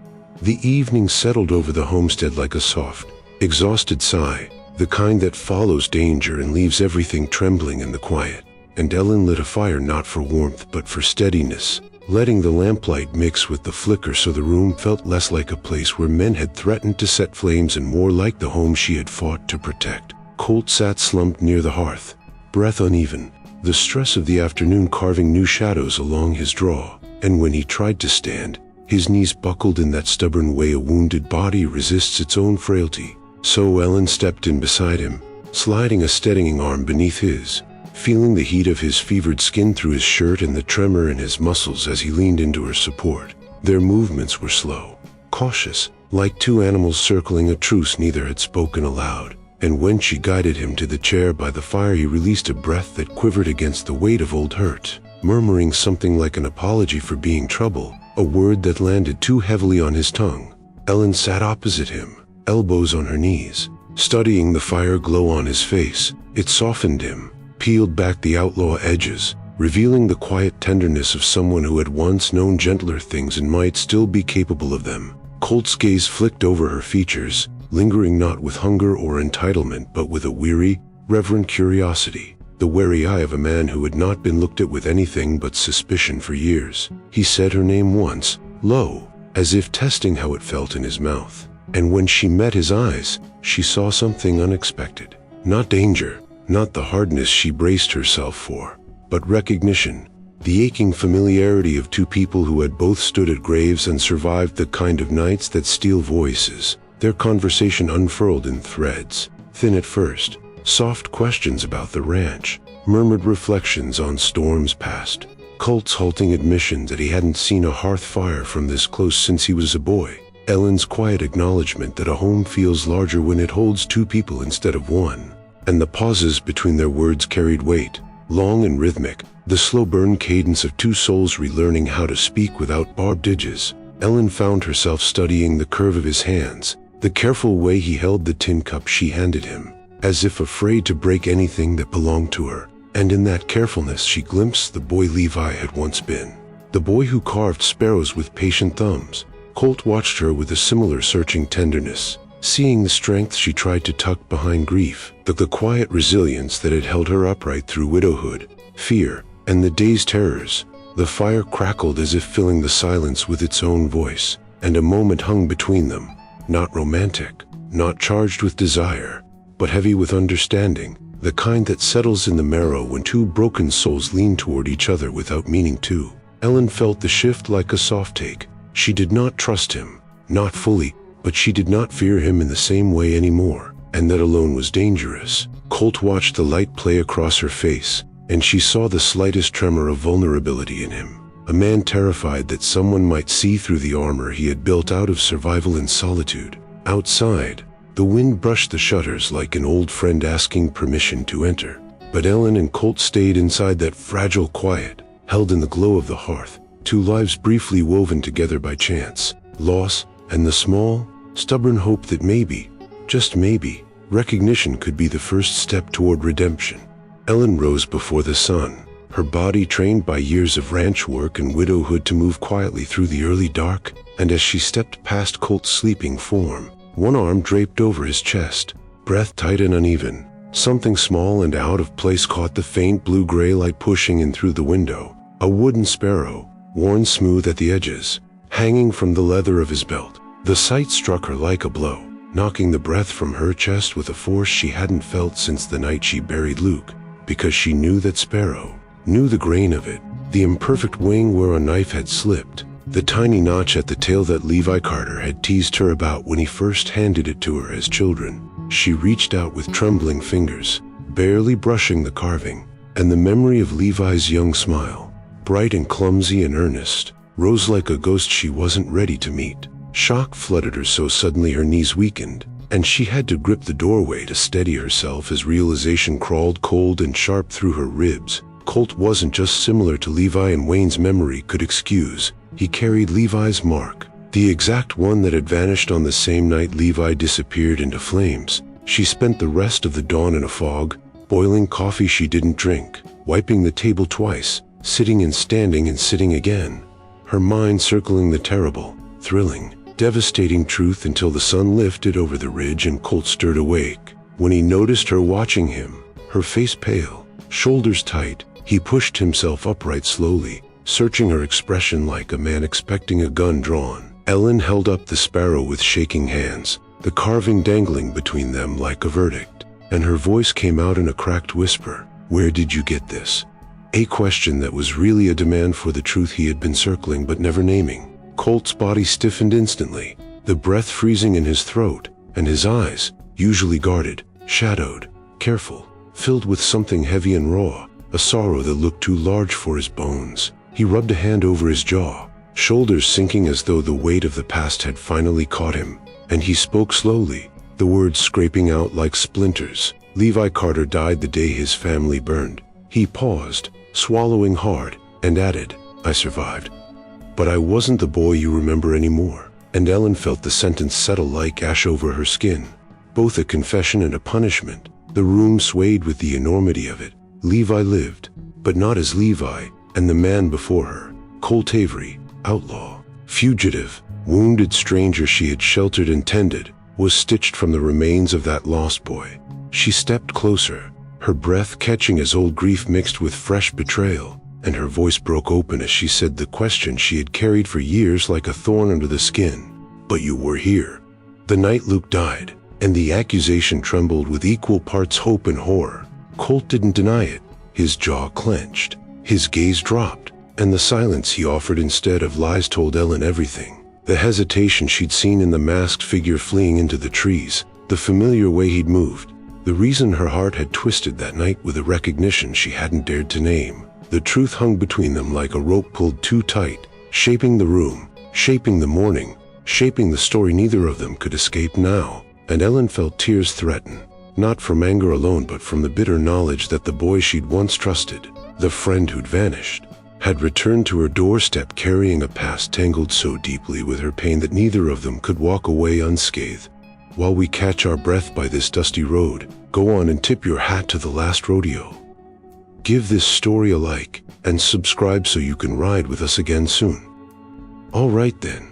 The evening settled over the homestead like a soft, exhausted sigh, the kind that follows danger and leaves everything trembling in the quiet, and Ellen lit a fire not for warmth but for steadiness, letting the lamplight mix with the flicker so the room felt less like a place where men had threatened to set flames and more like the home she had fought to protect. Colt sat slumped near the hearth, breath uneven, the stress of the afternoon carving new shadows along his jaw, and when he tried to stand, his knees buckled in that stubborn way a wounded body resists its own frailty. So Ellen stepped in beside him, sliding a steadying arm beneath his, feeling the heat of his fevered skin through his shirt and the tremor in his muscles as he leaned into her support. Their movements were slow, cautious, like two animals circling a truce neither had spoken aloud, and when she guided him to the chair by the fire he released a breath that quivered against the weight of old hurt, murmuring something like an apology for being trouble, a word that landed too heavily on his tongue. Ellen sat opposite him, elbows on her knees, studying the fire glow on his face. It softened him, peeled back the outlaw edges, revealing the quiet tenderness of someone who had once known gentler things and might still be capable of them. Colt's gaze flicked over her features, lingering not with hunger or entitlement but with a weary, reverent curiosity, the wary eye of a man who had not been looked at with anything but suspicion for years. He said her name once, low, as if testing how it felt in his mouth, and when she met his eyes, she saw something unexpected. Not danger, not the hardness she braced herself for, but recognition, the aching familiarity of two people who had both stood at graves and survived the kind of nights that steal voices. Their conversation unfurled in threads, thin at first, soft questions about the ranch, murmured reflections on storms past, Colt's halting admission that he hadn't seen a hearth fire from this close since he was a boy, Ellen's quiet acknowledgement that a home feels larger when it holds two people instead of one, and the pauses between their words carried weight, long and rhythmic, the slow burn cadence of two souls relearning how to speak without barbed edges. Ellen found herself studying the curve of his hands, the careful way he held the tin cup she handed him, as if afraid to break anything that belonged to her, and in that carefulness she glimpsed the boy Levi had once been, the boy who carved sparrows with patient thumbs. Colt watched her with a similar searching tenderness, seeing the strength she tried to tuck behind grief, the quiet resilience that had held her upright through widowhood, fear, and the day's terrors. The fire crackled as if filling the silence with its own voice, and a moment hung between them, not romantic, not charged with desire, but heavy with understanding, the kind that settles in the marrow when two broken souls lean toward each other without meaning to. Ellen felt the shift like a soft take. She did not trust him, not fully, but she did not fear him in the same way anymore, and that alone was dangerous. Colt watched the light play across her face, and she saw the slightest tremor of vulnerability in him. A man terrified that someone might see through the armor he had built out of survival and solitude. Outside, the wind brushed the shutters like an old friend asking permission to enter. But Ellen and Colt stayed inside that fragile quiet, held in the glow of the hearth, two lives briefly woven together by chance, loss, and the small, stubborn hope that maybe, just maybe, recognition could be the first step toward redemption. Ellen rose before the sun, her body trained by years of ranch work and widowhood to move quietly through the early dark, and as she stepped past Colt's sleeping form, one arm draped over his chest, breath tight and uneven, something small and out of place caught the faint blue-gray light pushing in through the window, a wooden sparrow, worn smooth at the edges, hanging from the leather of his belt. The sight struck her like a blow, knocking the breath from her chest with a force she hadn't felt since the night she buried Luke, because she knew that sparrow, knew the grain of it, the imperfect wing where a knife had slipped, the tiny notch at the tail that Levi Carter had teased her about when he first handed it to her as children. She reached out with trembling fingers, barely brushing the carving, and the memory of Levi's young smile, bright and clumsy and earnest, rose like a ghost she wasn't ready to meet. Shock flooded her so suddenly her knees weakened, and she had to grip the doorway to steady herself as realization crawled cold and sharp through her ribs. Colt wasn't just similar to Levi and Wayne's memory could excuse. He carried Levi's mark, the exact one that had vanished on the same night Levi disappeared into flames. She spent the rest of the dawn in a fog, boiling coffee she didn't drink, wiping the table twice, sitting and standing and sitting again, her mind circling the terrible, thrilling, devastating truth until the sun lifted over the ridge and Colt stirred awake. When he noticed her watching him, her face pale, shoulders tight, he pushed himself upright slowly, searching her expression like a man expecting a gun drawn. Ellen held up the sparrow with shaking hands, the carving dangling between them like a verdict, and her voice came out in a cracked whisper. "Where did you get this?" A question that was really a demand for the truth he had been circling but never naming. Colt's body stiffened instantly, the breath freezing in his throat, and his eyes, usually guarded, shadowed, careful, filled with something heavy and raw, a sorrow that looked too large for his bones. He rubbed a hand over his jaw, shoulders sinking as though the weight of the past had finally caught him, and he spoke slowly, the words scraping out like splinters. "Levi Carter died the day his family burned." He paused, swallowing hard, and added, "I survived. But I wasn't the boy you remember anymore." And Ellen felt the sentence settle like ash over her skin, both a confession and a punishment. The room swayed with the enormity of it. Levi lived, but not as Levi, and the man before her, Colt Avery, outlaw, fugitive, wounded stranger she had sheltered and tended, was stitched from the remains of that lost boy. She stepped closer, her breath catching as old grief mixed with fresh betrayal, and her voice broke open as she said the question she had carried for years like a thorn under the skin. "But you were here the night Luke died," and the accusation trembled with equal parts hope and horror. Colt didn't deny it. His jaw clenched, his gaze dropped, and the silence he offered instead of lies told Ellen everything. The hesitation she'd seen in the masked figure fleeing into the trees, the familiar way he'd moved, the reason her heart had twisted that night with a recognition she hadn't dared to name. The truth hung between them like a rope pulled too tight, shaping the room, shaping the morning, shaping the story neither of them could escape now. And Ellen felt tears threaten, not from anger alone but from the bitter knowledge that the boy she'd once trusted, the friend who'd vanished, had returned to her doorstep carrying a past tangled so deeply with her pain that neither of them could walk away unscathed. While we catch our breath by this dusty road, go on and tip your hat to the last rodeo. Give this story a like, and subscribe so you can ride with us again soon. All right then,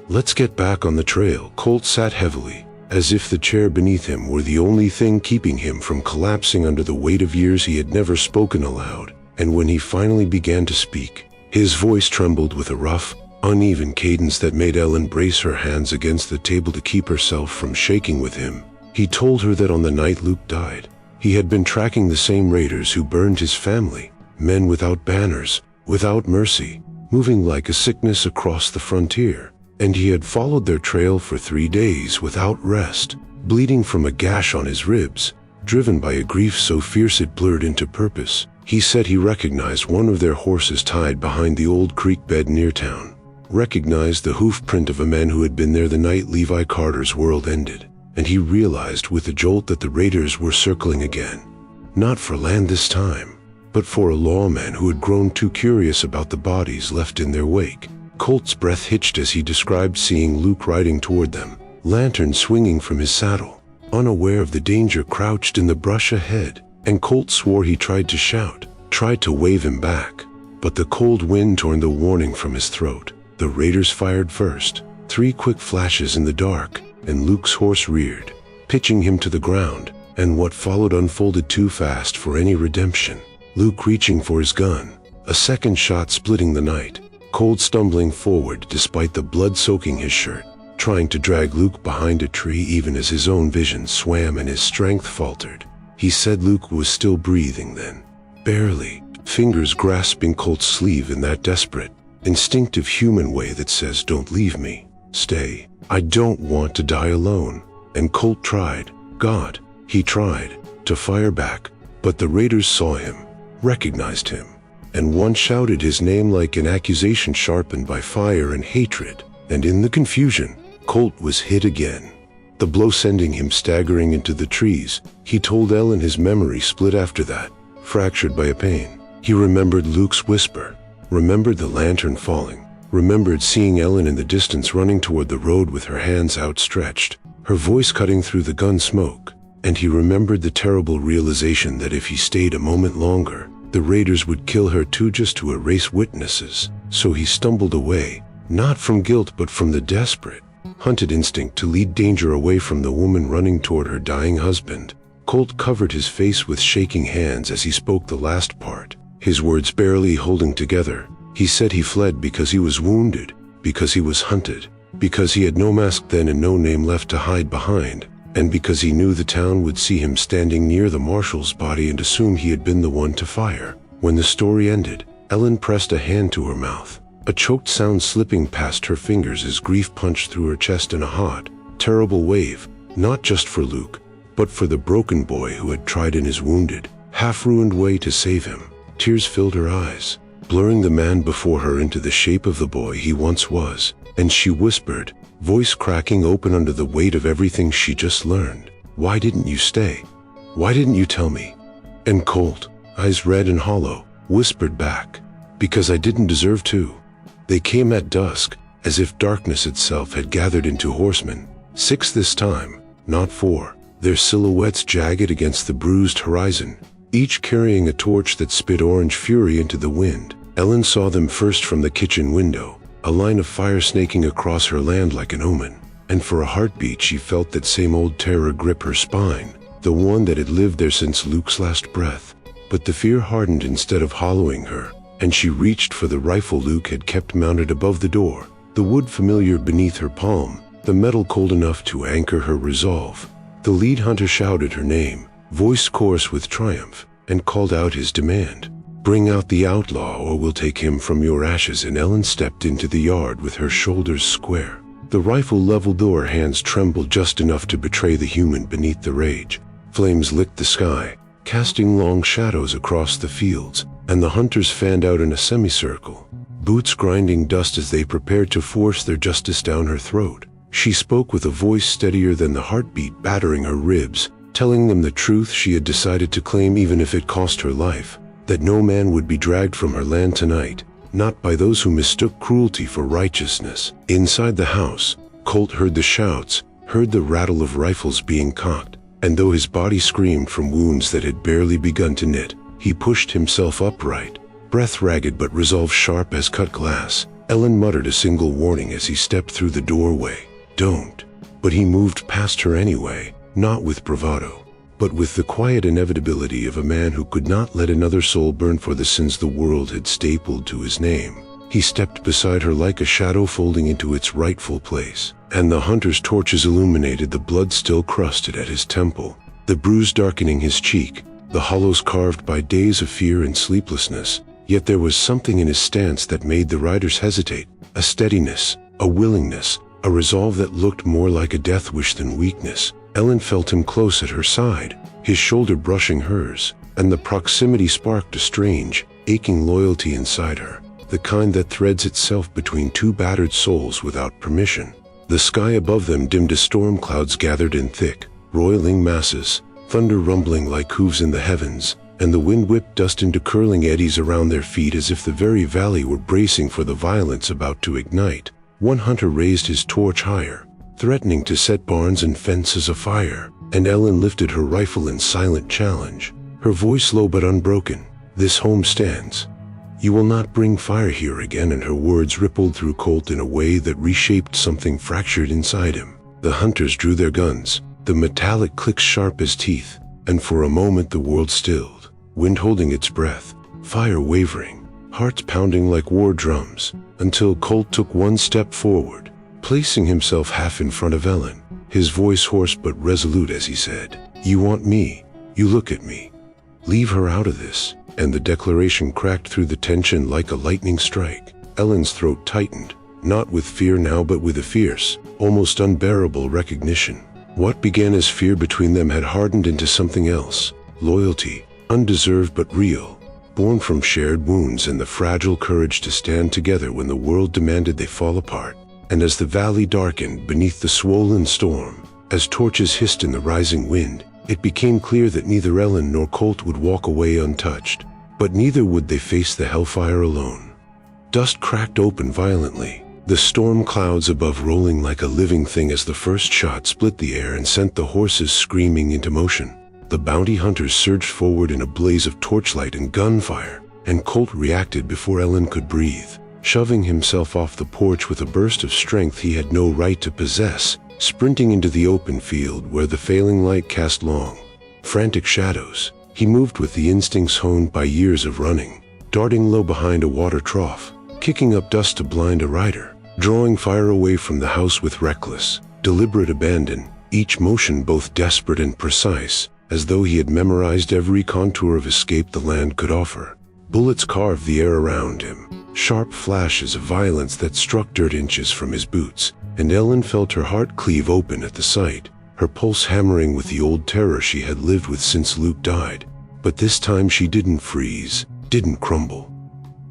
let's get back on the trail. Colt sat heavily, as if the chair beneath him were the only thing keeping him from collapsing under the weight of years he had never spoken aloud. And when he finally began to speak, his voice trembled with a rough, uneven cadence that made Ellen brace her hands against the table to keep herself from shaking with him. He told her that on the night Luke died, he had been tracking the same raiders who burned his family, men without banners, without mercy, moving like a sickness across the frontier. And he had followed their trail for 3 days without rest, bleeding from a gash on his ribs, driven by a grief so fierce it blurred into purpose. He said he recognized one of their horses tied behind the old creek bed near town, recognized the hoof print of a man who had been there the night Levi Carter's world ended. And he realized with a jolt that the raiders were circling again, not for land this time, but for a lawman who had grown too curious about the bodies left in their wake. Colt's breath hitched as he described seeing Luke riding toward them, lantern swinging from his saddle, unaware of the danger crouched in the brush ahead. And Colt swore he tried to shout, tried to wave him back, but the cold wind torn the warning from his throat. The raiders fired first, 3 quick flashes in the dark, and Luke's horse reared, pitching him to the ground, and what followed unfolded too fast for any redemption. Luke reaching for his gun, a second shot splitting the night, Colt stumbling forward despite the blood soaking his shirt, trying to drag Luke behind a tree even as his own vision swam and his strength faltered. He said Luke was still breathing then, barely, fingers grasping Colt's sleeve in that desperate, instinctive human way that says, "Don't leave me, stay. I don't want to die alone." And Colt tried, God, he tried, to fire back, but the raiders saw him, recognized him, and one shouted his name like an accusation sharpened by fire and hatred. And in the confusion, Colt was hit again, the blow sending him staggering into the trees. He told Ellen his memory split after that, fractured by a pain. He remembered Luke's whisper, remembered the lantern falling, remembered seeing Ellen in the distance running toward the road with her hands outstretched, her voice cutting through the gun smoke. And he remembered the terrible realization that if he stayed a moment longer, the raiders would kill her too, just to erase witnesses. So he stumbled away, not from guilt but from the desperate, hunted instinct to lead danger away from the woman running toward her dying husband. Colt covered his face with shaking hands as he spoke the last part, his words barely holding together. He said he fled because he was wounded, because he was hunted, because he had no mask then and no name left to hide behind, and because he knew the town would see him standing near the marshal's body and assume he had been the one to fire. When the story ended, Ellen pressed a hand to her mouth, a choked sound slipping past her fingers as grief punched through her chest in a hot, terrible wave, not just for Luke, but for the broken boy who had tried in his wounded, half-ruined way to save him. Tears filled her eyes, blurring the man before her into the shape of the boy he once was, and she whispered, voice cracking open under the weight of everything she just learned, "Why didn't you stay? Why didn't you tell me?" And Colt, eyes red and hollow, whispered back, "Because I didn't deserve to." They came at dusk, as if darkness itself had gathered into horsemen, 6 this time, not 4, their silhouettes jagged against the bruised horizon, each carrying a torch that spit orange fury into the wind. Ellen saw them first from the kitchen window, a line of fire snaking across her land like an omen, and for a heartbeat she felt that same old terror grip her spine, the one that had lived there since Luke's last breath. But the fear hardened instead of hollowing her, and she reached for the rifle Luke had kept mounted above the door, the wood familiar beneath her palm, the metal cold enough to anchor her resolve. The lead hunter shouted her name, voice coarse with triumph, and called out his demand. "Bring out the outlaw or we'll take him from your ashes," and Ellen stepped into the yard with her shoulders square. The rifle leveled though her hands trembled just enough to betray the human beneath the rage. Flames licked the sky, casting long shadows across the fields, and the hunters fanned out in a semicircle, boots grinding dust as they prepared to force their justice down her throat. She spoke with a voice steadier than the heartbeat battering her ribs, telling them the truth she had decided to claim even if it cost her life, that no man would be dragged from her land tonight, not by those who mistook cruelty for righteousness. Inside the house, Colt heard the shouts, heard the rattle of rifles being cocked, and though his body screamed from wounds that had barely begun to knit, he pushed himself upright, breath ragged but resolve sharp as cut glass. Ellen muttered a single warning as he stepped through the doorway, "Don't." But he moved past her anyway, not with bravado, but with the quiet inevitability of a man who could not let another soul burn for the sins the world had stapled to his name. He stepped beside her like a shadow folding into its rightful place, and the hunter's torches illuminated the blood still crusted at his temple, the bruise darkening his cheek, the hollows carved by days of fear and sleeplessness. Yet there was something in his stance that made the riders hesitate, a steadiness, a willingness, a resolve that looked more like a death wish than weakness. Ellen felt him close at her side, his shoulder brushing hers, and the proximity sparked a strange, aching loyalty inside her, the kind that threads itself between two battered souls without permission. The sky above them dimmed as storm clouds gathered in thick, roiling masses, thunder rumbling like hooves in the heavens, and the wind whipped dust into curling eddies around their feet as if the very valley were bracing for the violence about to ignite. One hunter raised his torch higher, threatening to set barns and fences afire, and Ellen lifted her rifle in silent challenge, her voice low but unbroken. "This home stands. You will not bring fire here again," and her words rippled through Colt in a way that reshaped something fractured inside him. The hunters drew their guns, the metallic clicks sharp as teeth, and for a moment the world stilled, wind holding its breath, fire wavering, hearts pounding like war drums, until Colt took one step forward, placing himself half in front of Ellen, his voice hoarse but resolute as he said, "You want me, you look at me. Leave her out of this." And the declaration cracked through the tension like a lightning strike. Ellen's throat tightened, not with fear now but with a fierce, almost unbearable recognition. What began as fear between them had hardened into something else, loyalty, undeserved but real, born from shared wounds and the fragile courage to stand together when the world demanded they fall apart. And as the valley darkened beneath the swollen storm, as torches hissed in the rising wind, it became clear that neither Ellen nor Colt would walk away untouched, but neither would they face the hellfire alone. Dust cracked open violently, the storm clouds above rolling like a living thing as the first shot split the air and sent the horses screaming into motion. The bounty hunters surged forward in a blaze of torchlight and gunfire, and Colt reacted before Ellen could breathe, shoving himself off the porch with a burst of strength he had no right to possess, sprinting into the open field where the failing light cast long, frantic shadows. He moved with the instincts honed by years of running, darting low behind a water trough, kicking up dust to blind a rider, drawing fire away from the house with reckless, deliberate abandon, each motion both desperate and precise, as though he had memorized every contour of escape the land could offer. Bullets carved the air around him, sharp flashes of violence that struck dirt inches from his boots, and Ellen felt her heart cleave open at the sight, her pulse hammering with the old terror she had lived with since Luke died. But this time she didn't freeze, didn't crumble.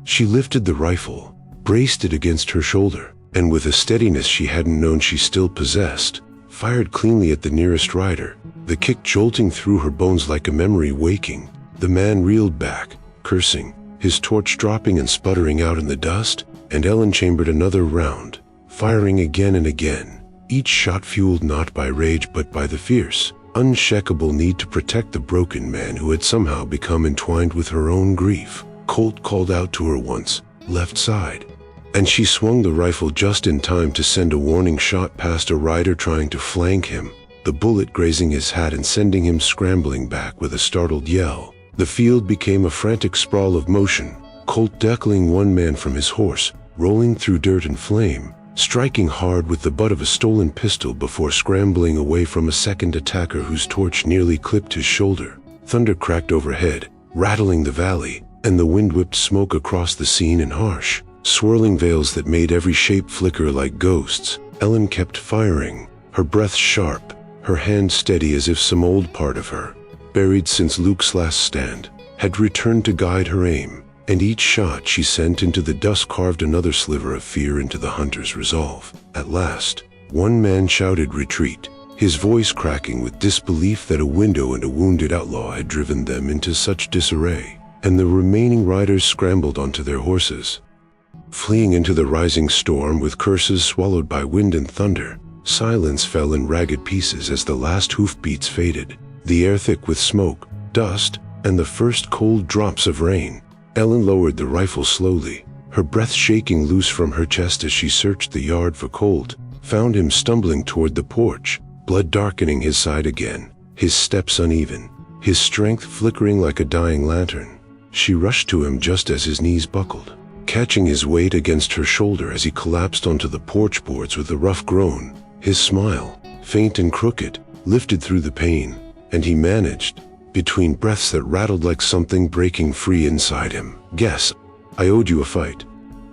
She lifted the rifle, braced it against her shoulder, and with a steadiness she hadn't known she still possessed, fired cleanly at the nearest rider, the kick jolting through her bones like a memory waking. The man reeled back, cursing, his torch dropping and sputtering out in the dust, and Ellen chambered another round, firing again and again, each shot fueled not by rage but by the fierce, unshakable need to protect the broken man who had somehow become entwined with her own grief. Colt called out to her once, "Left side," and she swung the rifle just in time to send a warning shot past a rider trying to flank him, the bullet grazing his hat and sending him scrambling back with a startled yell. The field became a frantic sprawl of motion, Colt tackling one man from his horse, rolling through dirt and flame, striking hard with the butt of a stolen pistol before scrambling away from a second attacker whose torch nearly clipped his shoulder. Thunder cracked overhead, rattling the valley, and the wind whipped smoke across the scene in harsh, swirling veils that made every shape flicker like ghosts. Ellen kept firing, her breath sharp, her hand steady as if some old part of her, buried since Luke's last stand, had returned to guide her aim, and each shot she sent into the dust carved another sliver of fear into the hunter's resolve. At last, one man shouted retreat, his voice cracking with disbelief that a window and a wounded outlaw had driven them into such disarray, and the remaining riders scrambled onto their horses. Fleeing into the rising storm with curses swallowed by wind and thunder, silence fell in ragged pieces as the last hoofbeats faded, the air thick with smoke, dust, and the first cold drops of rain. Ellen lowered the rifle slowly, her breath shaking loose from her chest as she searched the yard for Colt, found him stumbling toward the porch, blood darkening his side again, his steps uneven, his strength flickering like a dying lantern. She rushed to him just as his knees buckled, catching his weight against her shoulder as he collapsed onto the porch boards with a rough groan. His smile, faint and crooked, lifted through the pain, and he managed, between breaths that rattled like something breaking free inside him, "Guess I owed you a fight.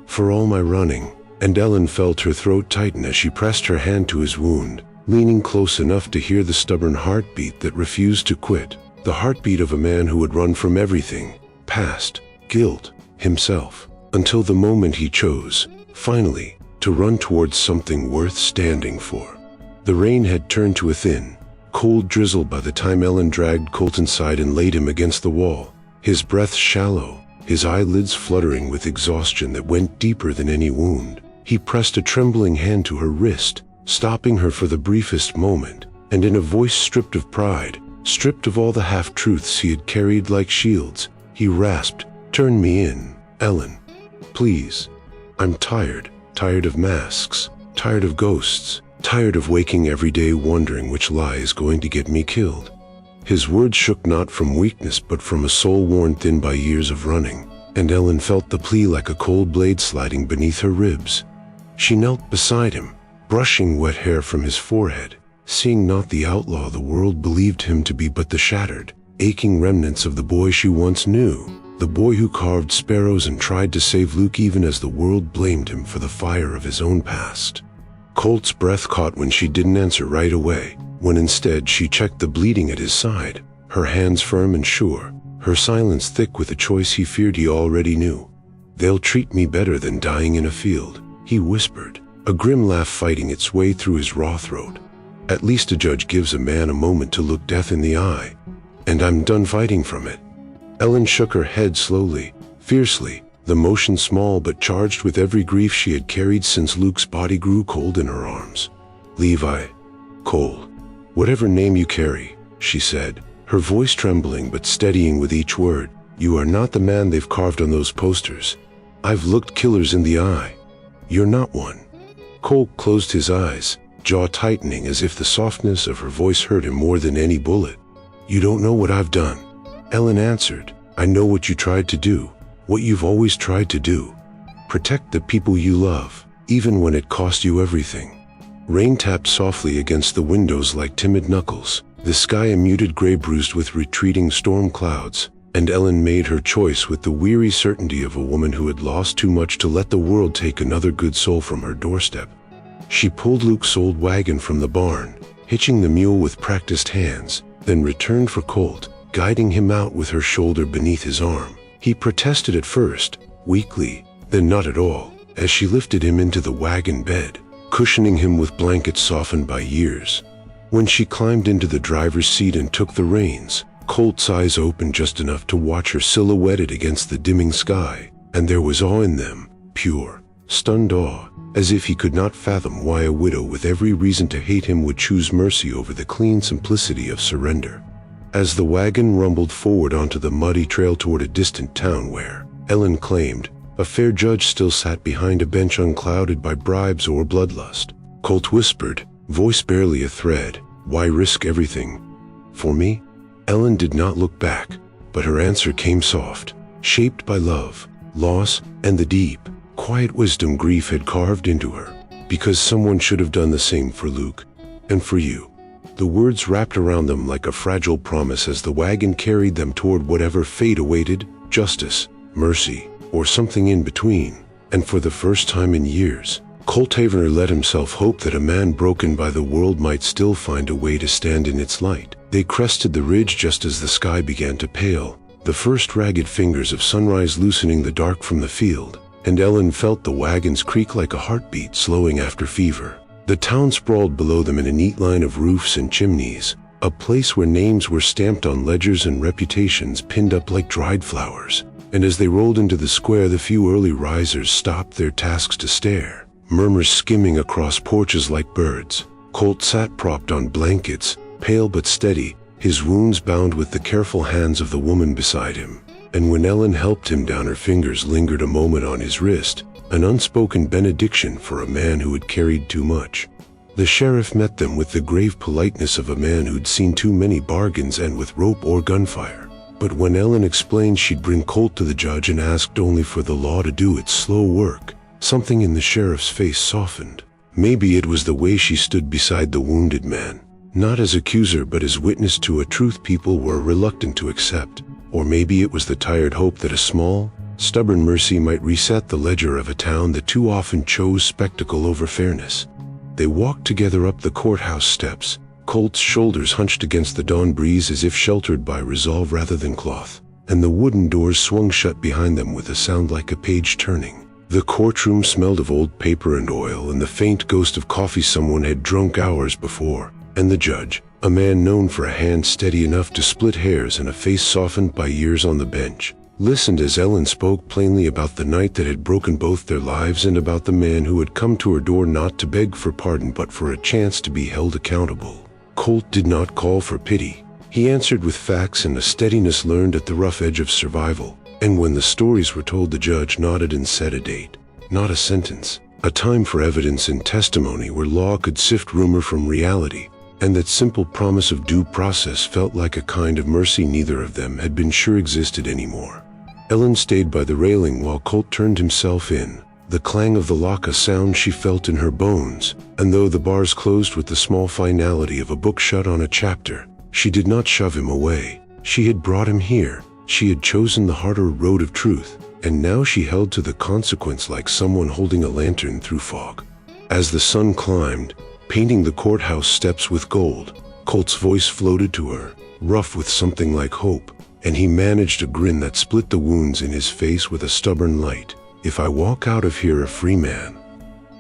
For all my running." And Ellen felt her throat tighten as she pressed her hand to his wound, leaning close enough to hear the stubborn heartbeat that refused to quit, the heartbeat of a man who would run from everything, past, guilt, himself, until the moment he chose, finally, to run towards something worth standing for. The rain had turned to a thin, cold drizzle by the time Ellen dragged Colt inside and laid him against the wall, his breath shallow, his eyelids fluttering with exhaustion that went deeper than any wound. He pressed a trembling hand to her wrist, stopping her for the briefest moment, and in a voice stripped of pride, stripped of all the half-truths he had carried like shields, he rasped, "Turn me in, Ellen. Please. I'm tired of masks, tired of ghosts, tired of waking every day wondering which lie is going to get me killed." His words shook not from weakness but from a soul worn thin by years of running, and Ellen felt the plea like a cold blade sliding beneath her ribs. She knelt beside him, brushing wet hair from his forehead, seeing not the outlaw the world believed him to be but the shattered, aching remnants of the boy she once knew, the boy who carved sparrows and tried to save Luke even as the world blamed him for the fire of his own past. Colt's breath caught when she didn't answer right away, when instead she checked the bleeding at his side, her hands firm and sure, her silence thick with a choice he feared he already knew. "They'll treat me better than dying in a field," he whispered, a grim laugh fighting its way through his raw throat. "At least a judge gives a man a moment to look death in the eye, and I'm done fighting from it." Ellen shook her head slowly, fiercely, the motion small but charged with every grief she had carried since Luke's body grew cold in her arms. "Levi, Cole, whatever name you carry," she said, her voice trembling but steadying with each word, "you are not the man they've carved on those posters. I've looked killers in the eye. You're not one." Cole closed his eyes, jaw tightening as if the softness of her voice hurt him more than any bullet. "You don't know what I've done," Ellen answered. "I know what you tried to do, what you've always tried to do. Protect the people you love, even when it costs you everything. Rain tapped softly against the windows like timid knuckles, the sky a muted gray bruised with retreating storm clouds, and Ellen made her choice with the weary certainty of a woman who had lost too much to let the world take another good soul from her doorstep. She pulled Luke's old wagon from the barn, hitching the mule with practiced hands, then returned for Colt, guiding him out with her shoulder beneath his arm. He protested at first, weakly, then not at all, as she lifted him into the wagon bed, cushioning him with blankets softened by years. When she climbed into the driver's seat and took the reins, Colt's eyes opened just enough to watch her silhouetted against the dimming sky, and there was awe in them, pure, stunned awe, as if he could not fathom why a widow with every reason to hate him would choose mercy over the clean simplicity of surrender. As the wagon rumbled forward onto the muddy trail toward a distant town where, Ellen claimed, a fair judge still sat behind a bench unclouded by bribes or bloodlust, Colt whispered, voice barely a thread, "Why risk everything? For me?" Ellen did not look back, but her answer came soft, shaped by love, loss, and the deep, quiet wisdom grief had carved into her, because someone should have done the same for Luke, and for you. The words wrapped around them like a fragile promise as the wagon carried them toward whatever fate awaited, justice, mercy, or something in between. And for the first time in years, Colt Avery let himself hope that a man broken by the world might still find a way to stand in its light. They crested the ridge just as the sky began to pale, the first ragged fingers of sunrise loosening the dark from the field, and Ellen felt the wagons creak like a heartbeat slowing after fever. The town sprawled below them in a neat line of roofs and chimneys, a place where names were stamped on ledgers and reputations pinned up like dried flowers. And as they rolled into the square, the few early risers stopped their tasks to stare, murmurs skimming across porches like birds. Colt sat propped on blankets, pale but steady, his wounds bound with the careful hands of the woman beside him. And when Ellen helped him down, her fingers lingered a moment on his wrist, an unspoken benediction for a man who had carried too much. The sheriff met them with the grave politeness of a man who'd seen too many bargains end with rope or gunfire. But when Ellen explained she'd bring Colt to the judge and asked only for the law to do its slow work, something in the sheriff's face softened. Maybe it was the way she stood beside the wounded man, not as accuser but as witness to a truth people were reluctant to accept. Or maybe it was the tired hope that a small, stubborn mercy might reset the ledger of a town that too often chose spectacle over fairness. They walked together up the courthouse steps, Colt's shoulders hunched against the dawn breeze as if sheltered by resolve rather than cloth, and the wooden doors swung shut behind them with a sound like a page turning. The courtroom smelled of old paper and oil and the faint ghost of coffee someone had drunk hours before, and the judge, a man known for a hand steady enough to split hairs and a face softened by years on the bench, listened as Ellen spoke plainly about the night that had broken both their lives and about the man who had come to her door not to beg for pardon but for a chance to be held accountable. Colt did not call for pity. He answered with facts and a steadiness learned at the rough edge of survival. And when the stories were told, the judge nodded and set a date, not a sentence, a time for evidence and testimony where law could sift rumor from reality, and that simple promise of due process felt like a kind of mercy neither of them had been sure existed anymore. Ellen stayed by the railing while Colt turned himself in, the clang of the lock a sound she felt in her bones, and though the bars closed with the small finality of a book shut on a chapter, she did not shove him away. She had brought him here. She had chosen the harder road of truth, and now she held to the consequence like someone holding a lantern through fog. As the sun climbed, painting the courthouse steps with gold, Colt's voice floated to her, rough with something like hope, and he managed a grin that split the wounds in his face with a stubborn light. If I walk out of here a free man,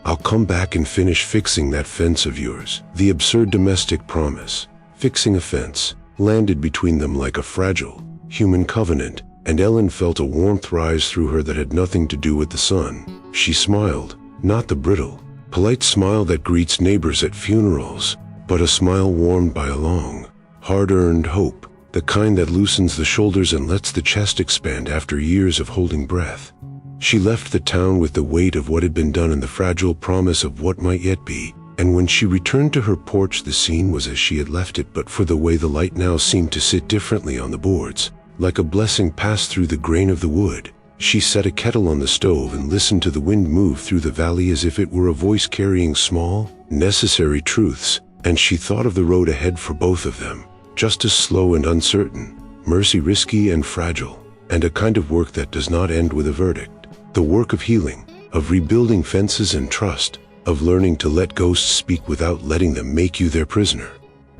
I'll come back and finish fixing that fence of yours. The absurd domestic promise, fixing a fence, landed between them like a fragile, human covenant, and Ellen felt a warmth rise through her that had nothing to do with the sun. She smiled, not the brittle, polite smile that greets neighbors at funerals, but a smile warmed by a long, hard-earned hope, the kind that loosens the shoulders and lets the chest expand after years of holding breath. She left the town with the weight of what had been done and the fragile promise of what might yet be, and when she returned to her porch the scene was as she had left it but for the way the light now seemed to sit differently on the boards, like a blessing passed through the grain of the wood. She set a kettle on the stove and listened to the wind move through the valley as if it were a voice carrying small, necessary truths, and she thought of the road ahead for both of them, just as slow and uncertain, mercy risky and fragile, and a kind of work that does not end with a verdict. The work of healing, of rebuilding fences and trust, of learning to let ghosts speak without letting them make you their prisoner.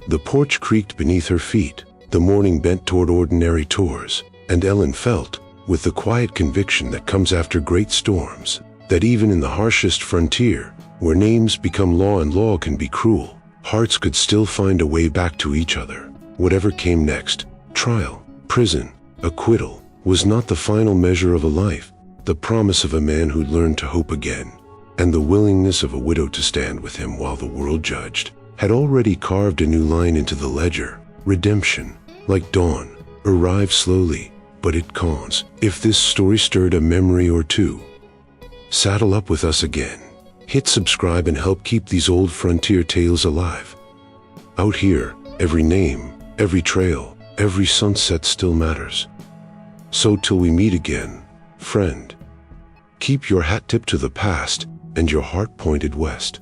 The porch creaked beneath her feet, the morning bent toward ordinary tours, and Ellen felt, with the quiet conviction that comes after great storms, that even in the harshest frontier, where names become law and law can be cruel, hearts could still find a way back to each other. Whatever came next, trial, prison, acquittal, was not the final measure of a life, the promise of a man who'd learned to hope again, and the willingness of a widow to stand with him while the world judged, had already carved a new line into the ledger. Redemption, like dawn, arrives slowly, but it comes. If this story stirred a memory or two, saddle up with us again. Hit subscribe and help keep these old frontier tales alive. Out here, every name, every trail, every sunset still matters. So till we meet again, friend, keep your hat tipped to the past and your heart pointed west.